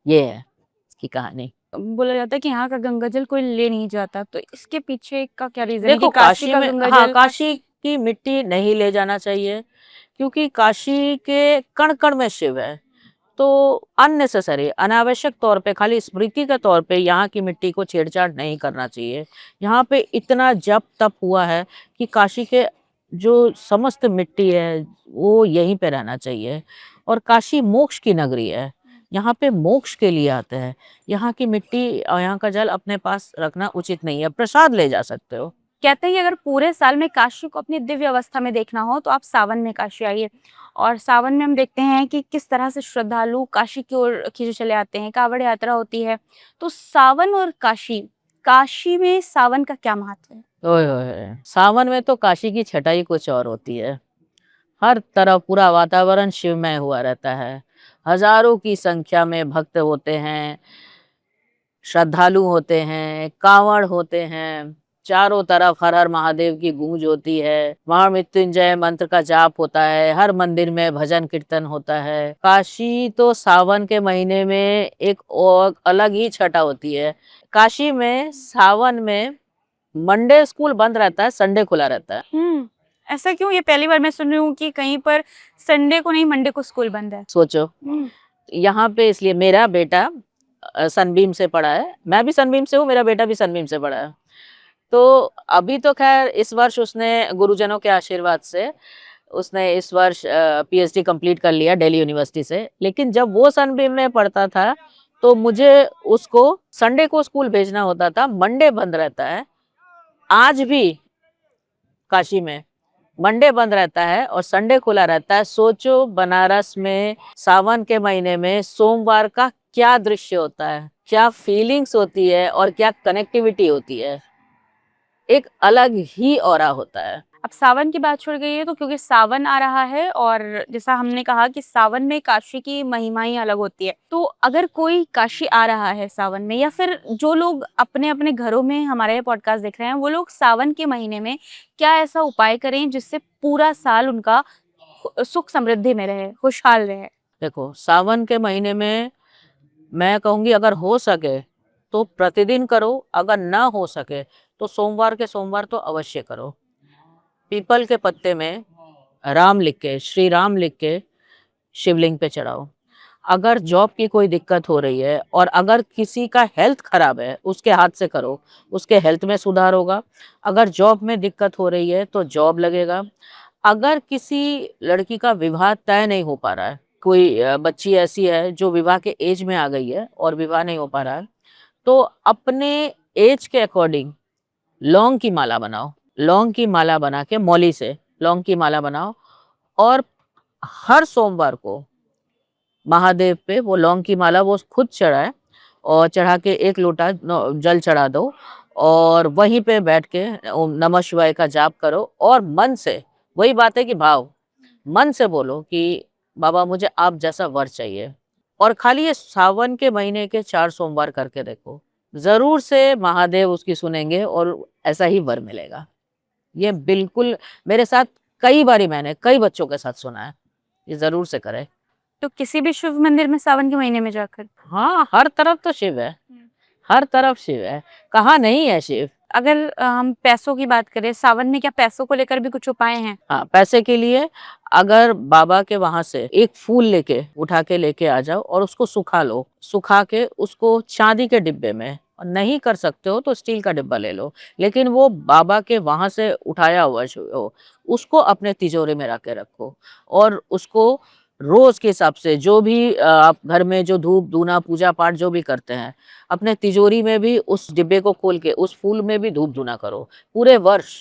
ये है इसकी कहानी। बोला जाता है कि यहाँ का गंगा जल कोई ले नहीं जाता, तो इसके पीछे का क्या रीजन है देखो कि काशी का में, गंगा हाँ, जल? काशी की मिट्टी नहीं ले जाना चाहिए, क्योंकि काशी के कण कण में शिव है। तो अननेसेसरी, अनावश्यक तौर पे, खाली स्मृति के तौर पे यहाँ की मिट्टी को छेड़छाड़ नहीं करना चाहिए। यहाँ पे इतना जप तप हुआ है कि काशी के जो समस्त मिट्टी है वो यहीं पे रहना चाहिए। और काशी मोक्ष की नगरी है, यहाँ पे मोक्ष के लिए आते हैं। यहाँ की मिट्टी और यहाँ का जल अपने पास रखना उचित नहीं है। प्रसाद ले जा सकते हो। कहते हैं कि अगर पूरे साल में काशी को अपनी दिव्य अवस्था में देखना हो तो आप सावन में काशी आइए। और सावन में हम देखते हैं कि किस तरह से श्रद्धालु काशी की ओर खींचे चले आते हैं, कांवड़ यात्रा होती है। तो सावन और काशी, काशी में सावन का क्या महत्व है? ओए होए, सावन में तो काशी की छटाई कुछ और होती है। हर तरफ पूरा वातावरण शिवमय हुआ रहता है। हजारों की संख्या में भक्त होते हैं, श्रद्धालु होते हैं, कांवड़ होते हैं। चारों तरफ हर हर महादेव की गूंज होती है। महामृत्युंजय मंत्र का जाप होता है। हर मंदिर में भजन कीर्तन होता है। काशी तो सावन के महीने में एक और अलग ही छटा होती है। काशी में सावन में मंडे स्कूल बंद रहता है, संडे खुला रहता है। ऐसा क्यों? ये पहली बार मैं सुन रही हूँ कि कहीं पर संडे को नहीं, मंडे को स्कूल बंद है। सोचो, यहाँ पे इसलिए मेरा बेटा सनबीम से पढ़ा है, मैं भी सनबीम से हूँ, मेरा बेटा भी सनबीम से पढ़ा है। तो अभी तो खैर इस वर्ष उसने गुरुजनों के आशीर्वाद से उसने इस वर्ष पीएचडी कंप्लीट कर लिया दिल्ली यूनिवर्सिटी से। लेकिन जब वो सनबीम में पढ़ता था तो मुझे उसको संडे को स्कूल भेजना होता था, मंडे बंद रहता है। आज भी काशी में मंडे बंद रहता है और संडे खुला रहता है। सोचो बनारस में सावन के महीने में सोमवार का क्या दृश्य होता है, क्या फीलिंग्स होती है और क्या कनेक्टिविटी होती है, एक अलग ही ऑरा होता है। अब सावन की बात छुड़ गई है तो क्योंकि सावन आ रहा है और जैसा हमने कहा कि सावन में काशी की महिमा ही अलग होती है, तो अगर कोई काशी आ रहा है सावन में, या फिर जो लोग अपने अपने घरों में हमारे ये पॉडकास्ट देख रहे हैं, वो लोग सावन के महीने में क्या ऐसा उपाय करें जिससे पूरा साल उनका सुख समृद्धि में रहे, खुशहाल रहे? देखो, सावन के महीने में मैं कहूँगी अगर हो सके तो प्रतिदिन करो, अगर ना हो सके तो सोमवार के सोमवार तो अवश्य करो। पीपल के पत्ते में राम लिख के, श्री राम लिख के शिवलिंग पे चढ़ाओ। अगर जॉब की कोई दिक्कत हो रही है और अगर किसी का हेल्थ खराब है, उसके हाथ से करो, उसके हेल्थ में सुधार होगा। अगर जॉब में दिक्कत हो रही है तो जॉब लगेगा। अगर किसी लड़की का विवाह तय नहीं हो पा रहा है, कोई बच्ची ऐसी है जो विवाह के एज में आ गई है और विवाह नहीं हो पा रहा है, तो अपने एज के अकॉर्डिंग लौंग की माला बनाओ। लौंग की माला बना के, मौली से लौंग की माला बनाओ और हर सोमवार को महादेव पे वो लौंग की माला वो खुद चढ़ाए और चढ़ा के 1 लोटा जल चढ़ा दो और वहीं पे बैठ के ओम नमः शिवाय का जाप करो और मन से, वही बात है कि भाव मन से बोलो कि बाबा मुझे आप जैसा वर चाहिए। और खाली ये सावन के महीने के 4 सोमवार करके देखो, जरूर से महादेव उसकी सुनेंगे और ऐसा ही वर मिलेगा। ये बिल्कुल मेरे साथ कई बारी मैंने कई बच्चों के साथ सुना है, ये जरूर से करें। तो किसी भी शिव मंदिर में सावन के महीने में जाकर? हाँ, हर तरफ तो शिव है, हर तरफ शिव है, कहाँ नहीं है शिव। अगर हम पैसों की बात करें, सावन में क्या पैसों को लेकर भी कुछ उपाय हैं? हाँ, पैसे के लिए अगर बाबा के वहां से एक फूल लेके उठा के लेके आ जाओ और उसको सुखा लो, सुखा के उसको चांदी के डिब्बे में, और नहीं कर सकते हो तो स्टील का डिब्बा ले लो, लेकिन वो बाबा के वहां से उठाया हुआ जो हो उसको अपने तिजोरी में रख के रखो और उसको रोज के हिसाब से जो भी आप घर में जो धूप धूना पूजा पाठ जो भी करते हैं, अपने तिजोरी में भी उस डिब्बे को खोल के उस फूल में भी धूप धूना करो पूरे वर्ष।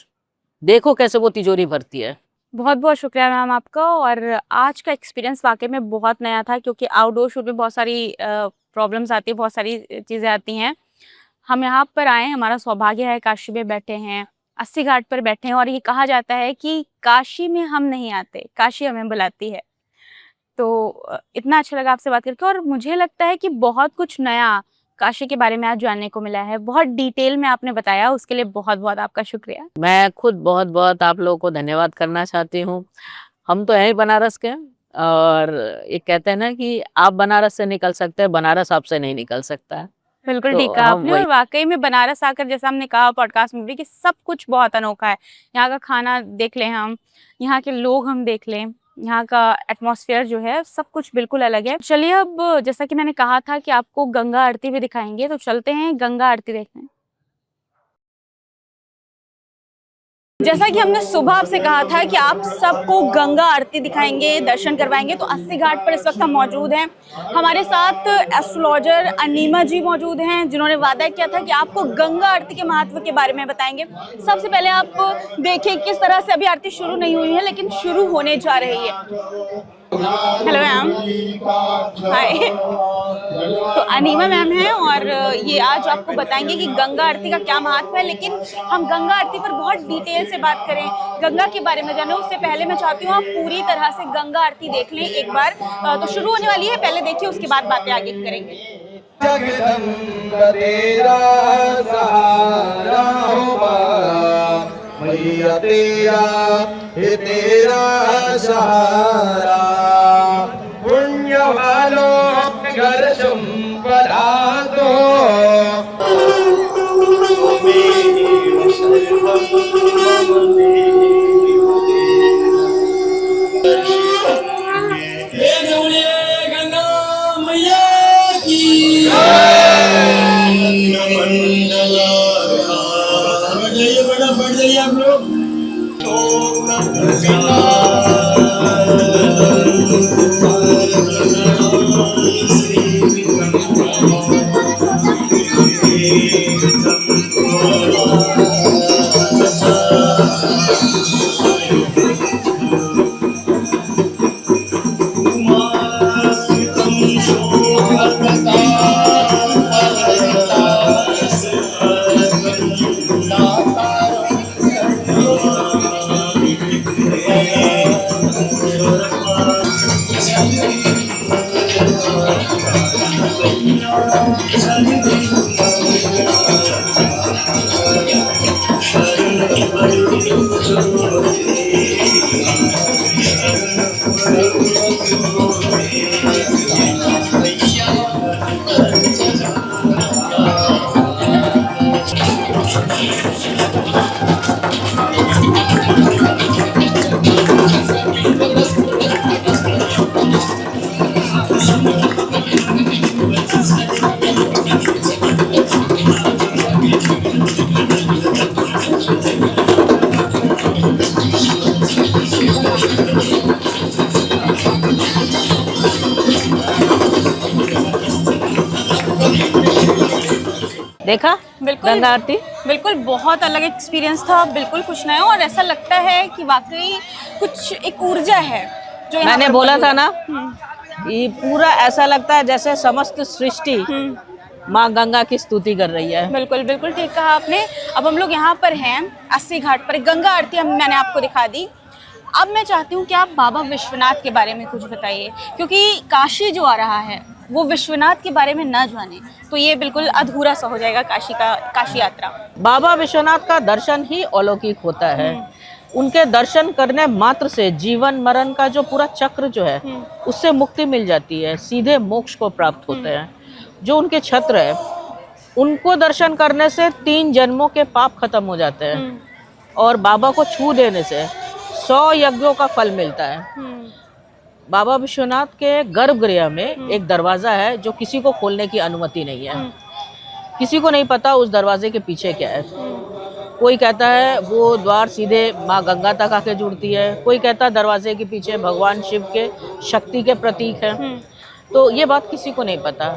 देखो कैसे वो तिजोरी भरती है। बहुत बहुत शुक्रिया मैम आपका। और आज का एक्सपीरियंस वाकई में बहुत नया था, क्योंकि आउटडोर शूट में बहुत सारी प्रॉब्लम्स आती है, बहुत सारी चीज़ें आती हैं। हम यहाँ पर आए, हमारा सौभाग्य है, काशी में बैठे हैं, अस्सी घाट पर बैठे हैं, और ये कहा जाता है कि काशी में हम नहीं आते, काशी हमें बुलाती है। तो इतना अच्छा लगा आपसे बात करके, और मुझे लगता है कि बहुत कुछ नया काशी के बारे में आज जानने को मिला है। बहुत डिटेल में आपने बताया, उसके लिए बहुत बहुत आपका शुक्रिया। मैं खुद बहुत बहुत आप लोगों को धन्यवाद करना चाहती हूँ। हम तो हैं ही बनारस के, और ये कहते हैं ना कि आप बनारस से निकल सकते हैं, बनारस आपसे नहीं निकल सकता है। बिल्कुल तो ठीक कहा हम आपने। वही और वाकई में बनारस आकर, जैसा हमने कहा पॉडकास्ट में भी, कि सब कुछ बहुत अनोखा है। यहाँ का खाना देख लें हम, यहाँ के लोग हम देख लें, यहाँ का एटमॉस्फेयर जो है, सब कुछ बिल्कुल अलग है। चलिए, अब जैसा कि मैंने कहा था कि आपको गंगा आरती भी दिखाएंगे, तो चलते हैं गंगा आरती देखने। जैसा कि हमने सुबह आपसे कहा था कि आप सबको गंगा आरती दिखाएंगे, दर्शन करवाएंगे, तो अस्सी घाट पर इस वक्त हम मौजूद हैं। हमारे साथ एस्ट्रोलॉजर अनीमा जी मौजूद हैं, जिन्होंने वादा किया था कि आपको गंगा आरती के महत्व के बारे में बताएंगे। सबसे पहले आप देखिए किस तरह से अभी आरती शुरू नहीं हुई है, लेकिन शुरू होने जा रही है। हेलो मैम, हाय। तो अनीमा मैम हैं, और ये आज आपको बताएंगे कि गंगा आरती का क्या महत्व है। लेकिन हम गंगा आरती पर बहुत डिटेल से बात करें, गंगा के बारे में जाने, उससे पहले मैं चाहती हूँ आप पूरी तरह से गंगा आरती देख लें एक बार। तो शुरू होने वाली है, पहले देखिए, उसके बाद बातें आगे करेंगे। जगदम्ब तेरा सहारा हो मैया, तेरा हे तेरा सहारा, पुण्य वालों घर तुम पधा दो। गंगा मैया की मंडला बड़ा बढ़ जाइए आप लोग। देखा बिल्कुल। गंगा आरती। बिल्कुल बहुत अलग एक्सपीरियंस था, बिल्कुल कुछ नया, और ऐसा लगता है कि वाकई कुछ एक ऊर्जा है जो यहाँ मैंने पर बोला मौजूद था है। ना, ये पूरा ऐसा लगता है जैसे समस्त सृष्टि माँ गंगा की स्तुति कर रही है। बिल्कुल बिल्कुल ठीक कहा आपने। अब हम लोग यहाँ पर हैं अस्सी घाट पर, गंगा आरती मैंने आपको दिखा दी। अब मैं चाहती हूँ कि आप बाबा विश्वनाथ के बारे में कुछ बताइए, क्योंकि काशी जो आ रहा है वो विश्वनाथ के बारे में ना जाने तो ये बिल्कुल अधूरा सा हो जाएगा काशी यात्रा। बाबा विश्वनाथ का दर्शन ही अलौकिक होता है। उनके दर्शन करने मात्र से जीवन मरण का जो पूरा चक्र जो है उससे मुक्ति मिल जाती है, सीधे मोक्ष को प्राप्त होते हैं। जो उनके छत्र है उनको दर्शन करने से 3 जन्मों के पाप खत्म हो जाते हैं और बाबा को छू देने से 100 यज्ञों का फल मिलता है। बाबा विश्वनाथ के गर्भगृह में एक दरवाजा है जो किसी को खोलने की अनुमति नहीं है। किसी को नहीं पता उस दरवाजे के पीछे क्या है। कोई कहता है वो द्वार सीधे माँ गंगा तक आके जुड़ती है, कोई कहता है दरवाजे के पीछे भगवान शिव के शक्ति के प्रतीक है। तो ये बात किसी को नहीं पता।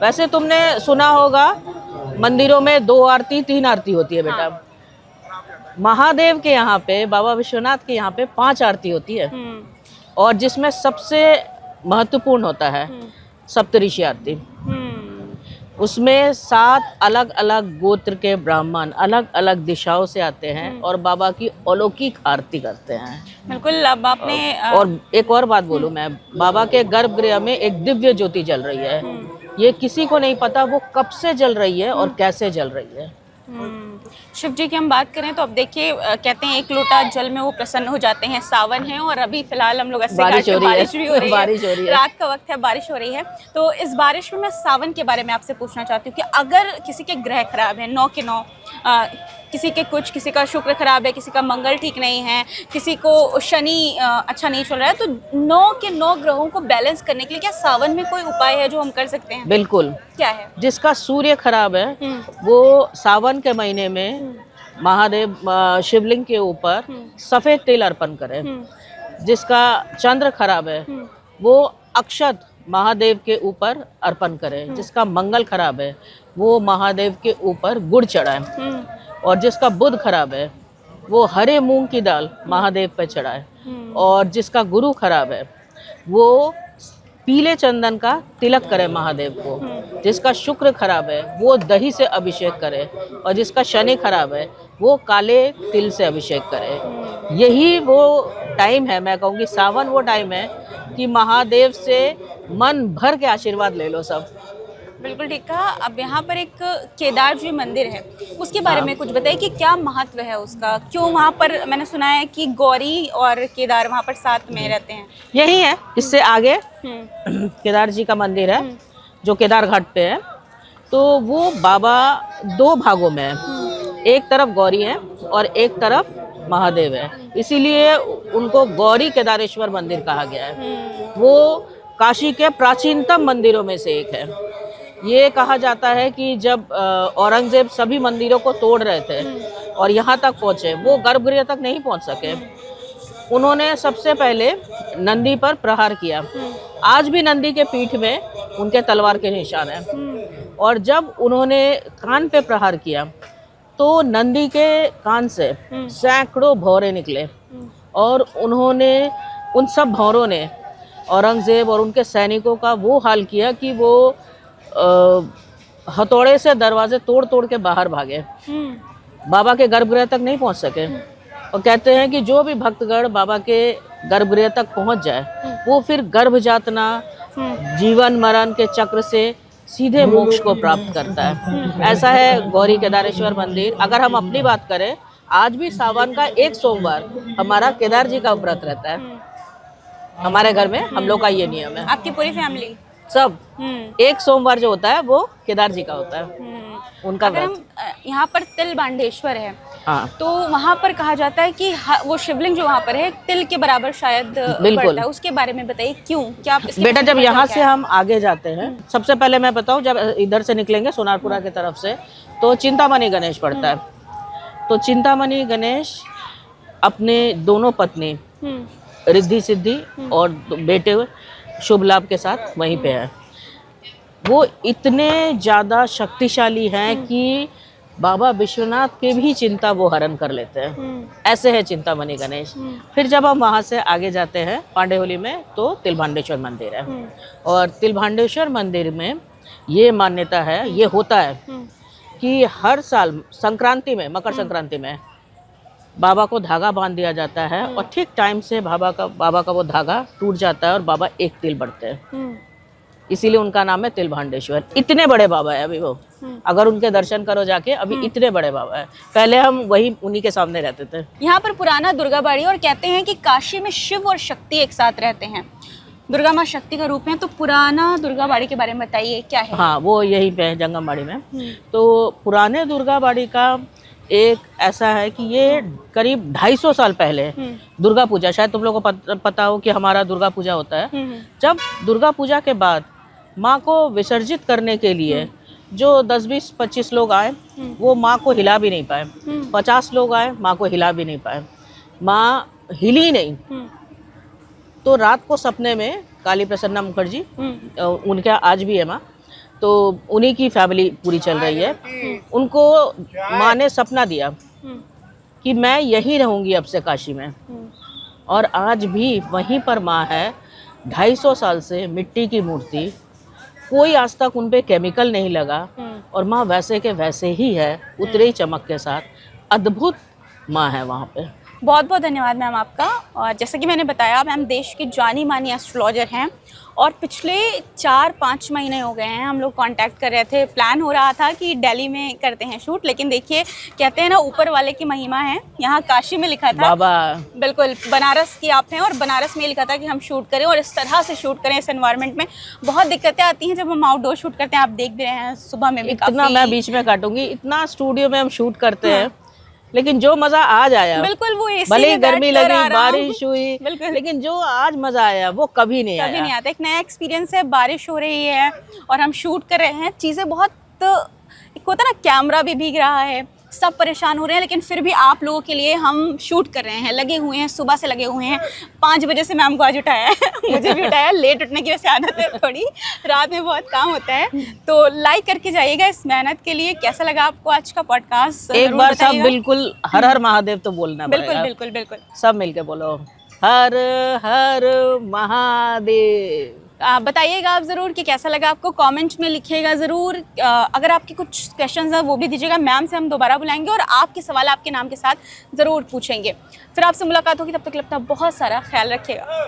वैसे तुमने सुना होगा मंदिरों में 2 आरती 3 आरती होती है बेटा। महादेव के यहाँ पे, बाबा विश्वनाथ के यहाँ पे 5 आरती होती है और जिसमें सबसे महत्वपूर्ण होता है सप्तऋषि आरती। उसमें 7 अलग अलग गोत्र के ब्राह्मण अलग अलग दिशाओं से आते हैं और बाबा की अलौकिक आरती करते हैं। बिल्कुल। अब आपने और एक और बात बोलूं मैं, बाबा के गर्भगृह में एक दिव्य ज्योति जल रही है। ये किसी को नहीं पता वो कब से जल रही है और कैसे जल रही है। शिव जी की हम बात करें तो अब देखिए, कहते हैं 1 लोटा जल में वो प्रसन्न हो जाते हैं। सावन है और अभी फिलहाल हम लोग अस्सी घाट पे बारिश भी हो रही है, बारिश हो रही है, रात का वक्त है, बारिश हो रही है। तो इस बारिश में मैं सावन के बारे में आपसे पूछना चाहती हूँ कि अगर किसी के ग्रह खराब है 9 के 9, किसी के कुछ, किसी का शुक्र खराब है, किसी का मंगल ठीक नहीं है, किसी को शनि अच्छा नहीं चल रहा है, तो 9 के 9 ग्रहों को बैलेंस करने के लिए क्या सावन में कोई उपाय है जो हम कर सकते हैं? बिल्कुल। क्या है? जिसका सूर्य खराब है वो सावन के महीने में महादेव शिवलिंग के ऊपर सफेद तिल अर्पण करे। जिसका चंद्र खराब है वो अक्षत महादेव के ऊपर अर्पण करे। जिसका मंगल खराब है वो महादेव के ऊपर गुड़ चढ़ाए और जिसका बुध खराब है वो हरे मूंग की दाल महादेव पे चढ़ाए और जिसका गुरु खराब है वो पीले चंदन का तिलक करे महादेव को। जिसका शुक्र खराब है वो दही से अभिषेक करे और जिसका शनि खराब है वो काले तिल से अभिषेक करे। यही वो टाइम है, मैं कहूँगी सावन वो टाइम है कि महादेव से मन भर के आशीर्वाद ले लो सब। बिल्कुल ठीक कहा। अब यहाँ पर एक केदार जी मंदिर है, उसके बारे में कुछ बताइए कि क्या महत्व है उसका, क्यों वहाँ पर मैंने सुना है कि गौरी और केदार वहाँ पर साथ में रहते हैं। यही है, इससे आगे केदार जी का मंदिर है जो केदार घाट पे है। तो वो बाबा 2 भागों में है, एक तरफ गौरी है और एक तरफ महादेव है, इसीलिए उनको गौरी केदारेश्वर मंदिर कहा गया है। वो काशी के प्राचीनतम मंदिरों में से एक है। ये कहा जाता है कि जब औरंगजेब सभी मंदिरों को तोड़ रहे थे और यहाँ तक पहुँचे, वो गर्भगृह तक नहीं पहुँच सके, उन्होंने सबसे पहले नंदी पर प्रहार किया। आज भी नंदी के पीठ में उनके तलवार के निशान हैं। और जब उन्होंने कान पे प्रहार किया तो नंदी के कान से सैकड़ों भौरे निकले और उन्होंने, उन सब भौरों ने औरंगजेब और उनके सैनिकों का वो हाल किया कि वो हथौड़े से दरवाजे तोड़ तोड़ के बाहर भागे। बाबा के गर्भगृह तक नहीं पहुंच सके। और कहते हैं कि जो भी भक्तगण बाबा के गर्भगृह तक पहुंच जाए वो फिर गर्भ जातना, जीवन मरण के चक्र से सीधे मोक्ष को प्राप्त करता है। ऐसा है गौरी केदारेश्वर मंदिर। अगर हम अपनी बात करें, आज भी सावन का एक सोमवार हमारा केदार जी का व्रत रहता है। हमारे घर में हम लोग का ये नियम है। आपकी पूरी फैमिली? सब एक सोमवार जो होता है वो केदार जी का होता है, उनका अगर व्रत। हम यहाँ पर तिल बांडेश्वर है, हाँ, तो वहाँ पर कहा जाता है कि वो शिवलिंग जो वहाँ पर है तिल के बराबर शायद बिल्कुल। बढ़ता है। उसके बारे में बताइए क्यों, क्या आप इसके बेटा पीछे जब वजह यहाँ क्या से है? हम आगे जाते हैं, सबसे पहले मैं बताऊँ, जब इधर से निकलेंगे सोनारपुरा की तरफ से, तो चिंतामणि गणेश पड़ता है। तो चिंतामणि गणेश अपने दोनों पत्नी रिद्धि सिद्धि और बेटे शुभ लाभ के साथ वहीं पे है। वो इतने ज़्यादा शक्तिशाली हैं कि बाबा विश्वनाथ के भी चिंता वो हरण कर लेते हैं। ऐसे है चिंतामणि गणेश। फिर जब हम वहाँ से आगे जाते हैं पांडेहोली में, तो तिलभांडेश्वर मंदिर है। और तिलभांडेश्वर मंदिर में ये मान्यता है, ये होता है कि हर साल संक्रांति में, मकर संक्रांति में बाबा को धागा बांध दिया जाता है और ठीक टाइम से बाबा का वो धागा टूट जाता है और बाबा एक तिल बढ़ते हैं। इसीलिए उनका नाम है तिलभांडेश्वर। इतने बड़े बाबा है अभी वो, अगर उनके दर्शन करो जाके, अभी इतने बड़े बाबा है। पहले हम वही उन्हीं के सामने रहते थे। यहाँ पर पुराना दुर्गा बाड़ी, और कहते हैं कि काशी में शिव और शक्ति एक साथ रहते हैं। दुर्गा माँ शक्ति का रूप है, तो पुराना दुर्गा बाड़ी के बारे में बताइए क्या है? हाँ, वो यहीं पे है जंगमबाड़ी में। तो पुराने दुर्गा बाड़ी का एक ऐसा है कि ये करीब 250 साल पहले दुर्गा पूजा, शायद तुम लोगों को पता हो कि हमारा दुर्गा पूजा होता है। जब दुर्गा पूजा के बाद माँ को विसर्जित करने के लिए जो 10, 20, 25 लोग आए, वो माँ को हिला भी नहीं पाए। 50 लोग आए, माँ को हिला भी नहीं पाए। माँ हिली नहीं। तो रात को सपने में काली प्रसन्ना मुखर्जी, उनका आज भी है माँ, तो उन्हीं की फैमिली पूरी चल रही है, उनको माँ ने सपना दिया कि मैं यहीं रहूँगी अब से काशी में। और आज भी वहीं पर माँ है, 250 साल से मिट्टी की मूर्ति, कोई आज तक उन पे केमिकल नहीं लगा, और माँ वैसे के वैसे ही है, उतरे ही चमक के साथ। अद्भुत माँ है वहाँ पे। बहुत बहुत धन्यवाद मैम आपका। और जैसा कि मैंने बताया, मैम देश की जानी मानी एस्ट्रोलॉजर हैं, और पिछले 4-5 महीने हो गए हैं हम लोग कांटेक्ट कर रहे थे। प्लान हो रहा था कि दिल्ली में करते हैं शूट, लेकिन देखिए कहते हैं ना, ऊपर वाले की महिमा है। यहाँ काशी में लिखा था बाबा, बिल्कुल बनारस की आप हैं, और बनारस में लिखा था कि हम शूट करें, और इस तरह से शूट करें इस एनवायरनमेंट में। बहुत दिक्कतें आती हैं जब हम आउटडोर शूट करते हैं, आप देख भी रहे हैं सुबह में भी इतना मैं बीच में काटूंगी, इतना स्टूडियो में हम शूट करते हैं, लेकिन जो मजा आज आया, बिल्कुल वो एसी भले ही में गर्मी बैठकर लगी, आराम, बिल्कुल हुई, बिल्कुल, लेकिन जो आज मजा आया वो कभी नहीं कभी नहीं आया। आता। एक नया एक्सपीरियंस है, बारिश हो रही है और हम शूट कर रहे हैं, चीज़ें बहुत, एक होता है ना, कैमरा भी भीग रहा है, सब परेशान हो रहे हैं, लेकिन फिर भी आप लोगों के लिए हम शूट कर रहे हैं, लगे हुए हैं, सुबह से लगे हुए हैं। 5 बजे से मैम को आज उठाया है मुझे भी उठाया, लेट उठने की वैसे आदत है थोड़ी, रात में बहुत काम होता है। तो लाइक करके जाइएगा इस मेहनत के लिए। कैसा लगा आपको आज का पॉडकास्ट? एक बार सब बिल्कुल हर हर महादेव तो बोलना बिल्कुल पड़ेगा। बिल्कुल बिल्कुल सब मिलके बोलो हर हर महादेव। बताइएगा आप ज़रूर कि कैसा लगा आपको, कमेंट्स में लिखिएगा ज़रूर। अगर आपके कुछ क्वेश्चंस हैं वो भी दीजिएगा, मैम से हम दोबारा बुलाएंगे और आपके सवाल आपके नाम के साथ ज़रूर पूछेंगे। फिर आपसे मुलाकात होगी, तब तक लगता है बहुत सारा ख्याल रखिएगा।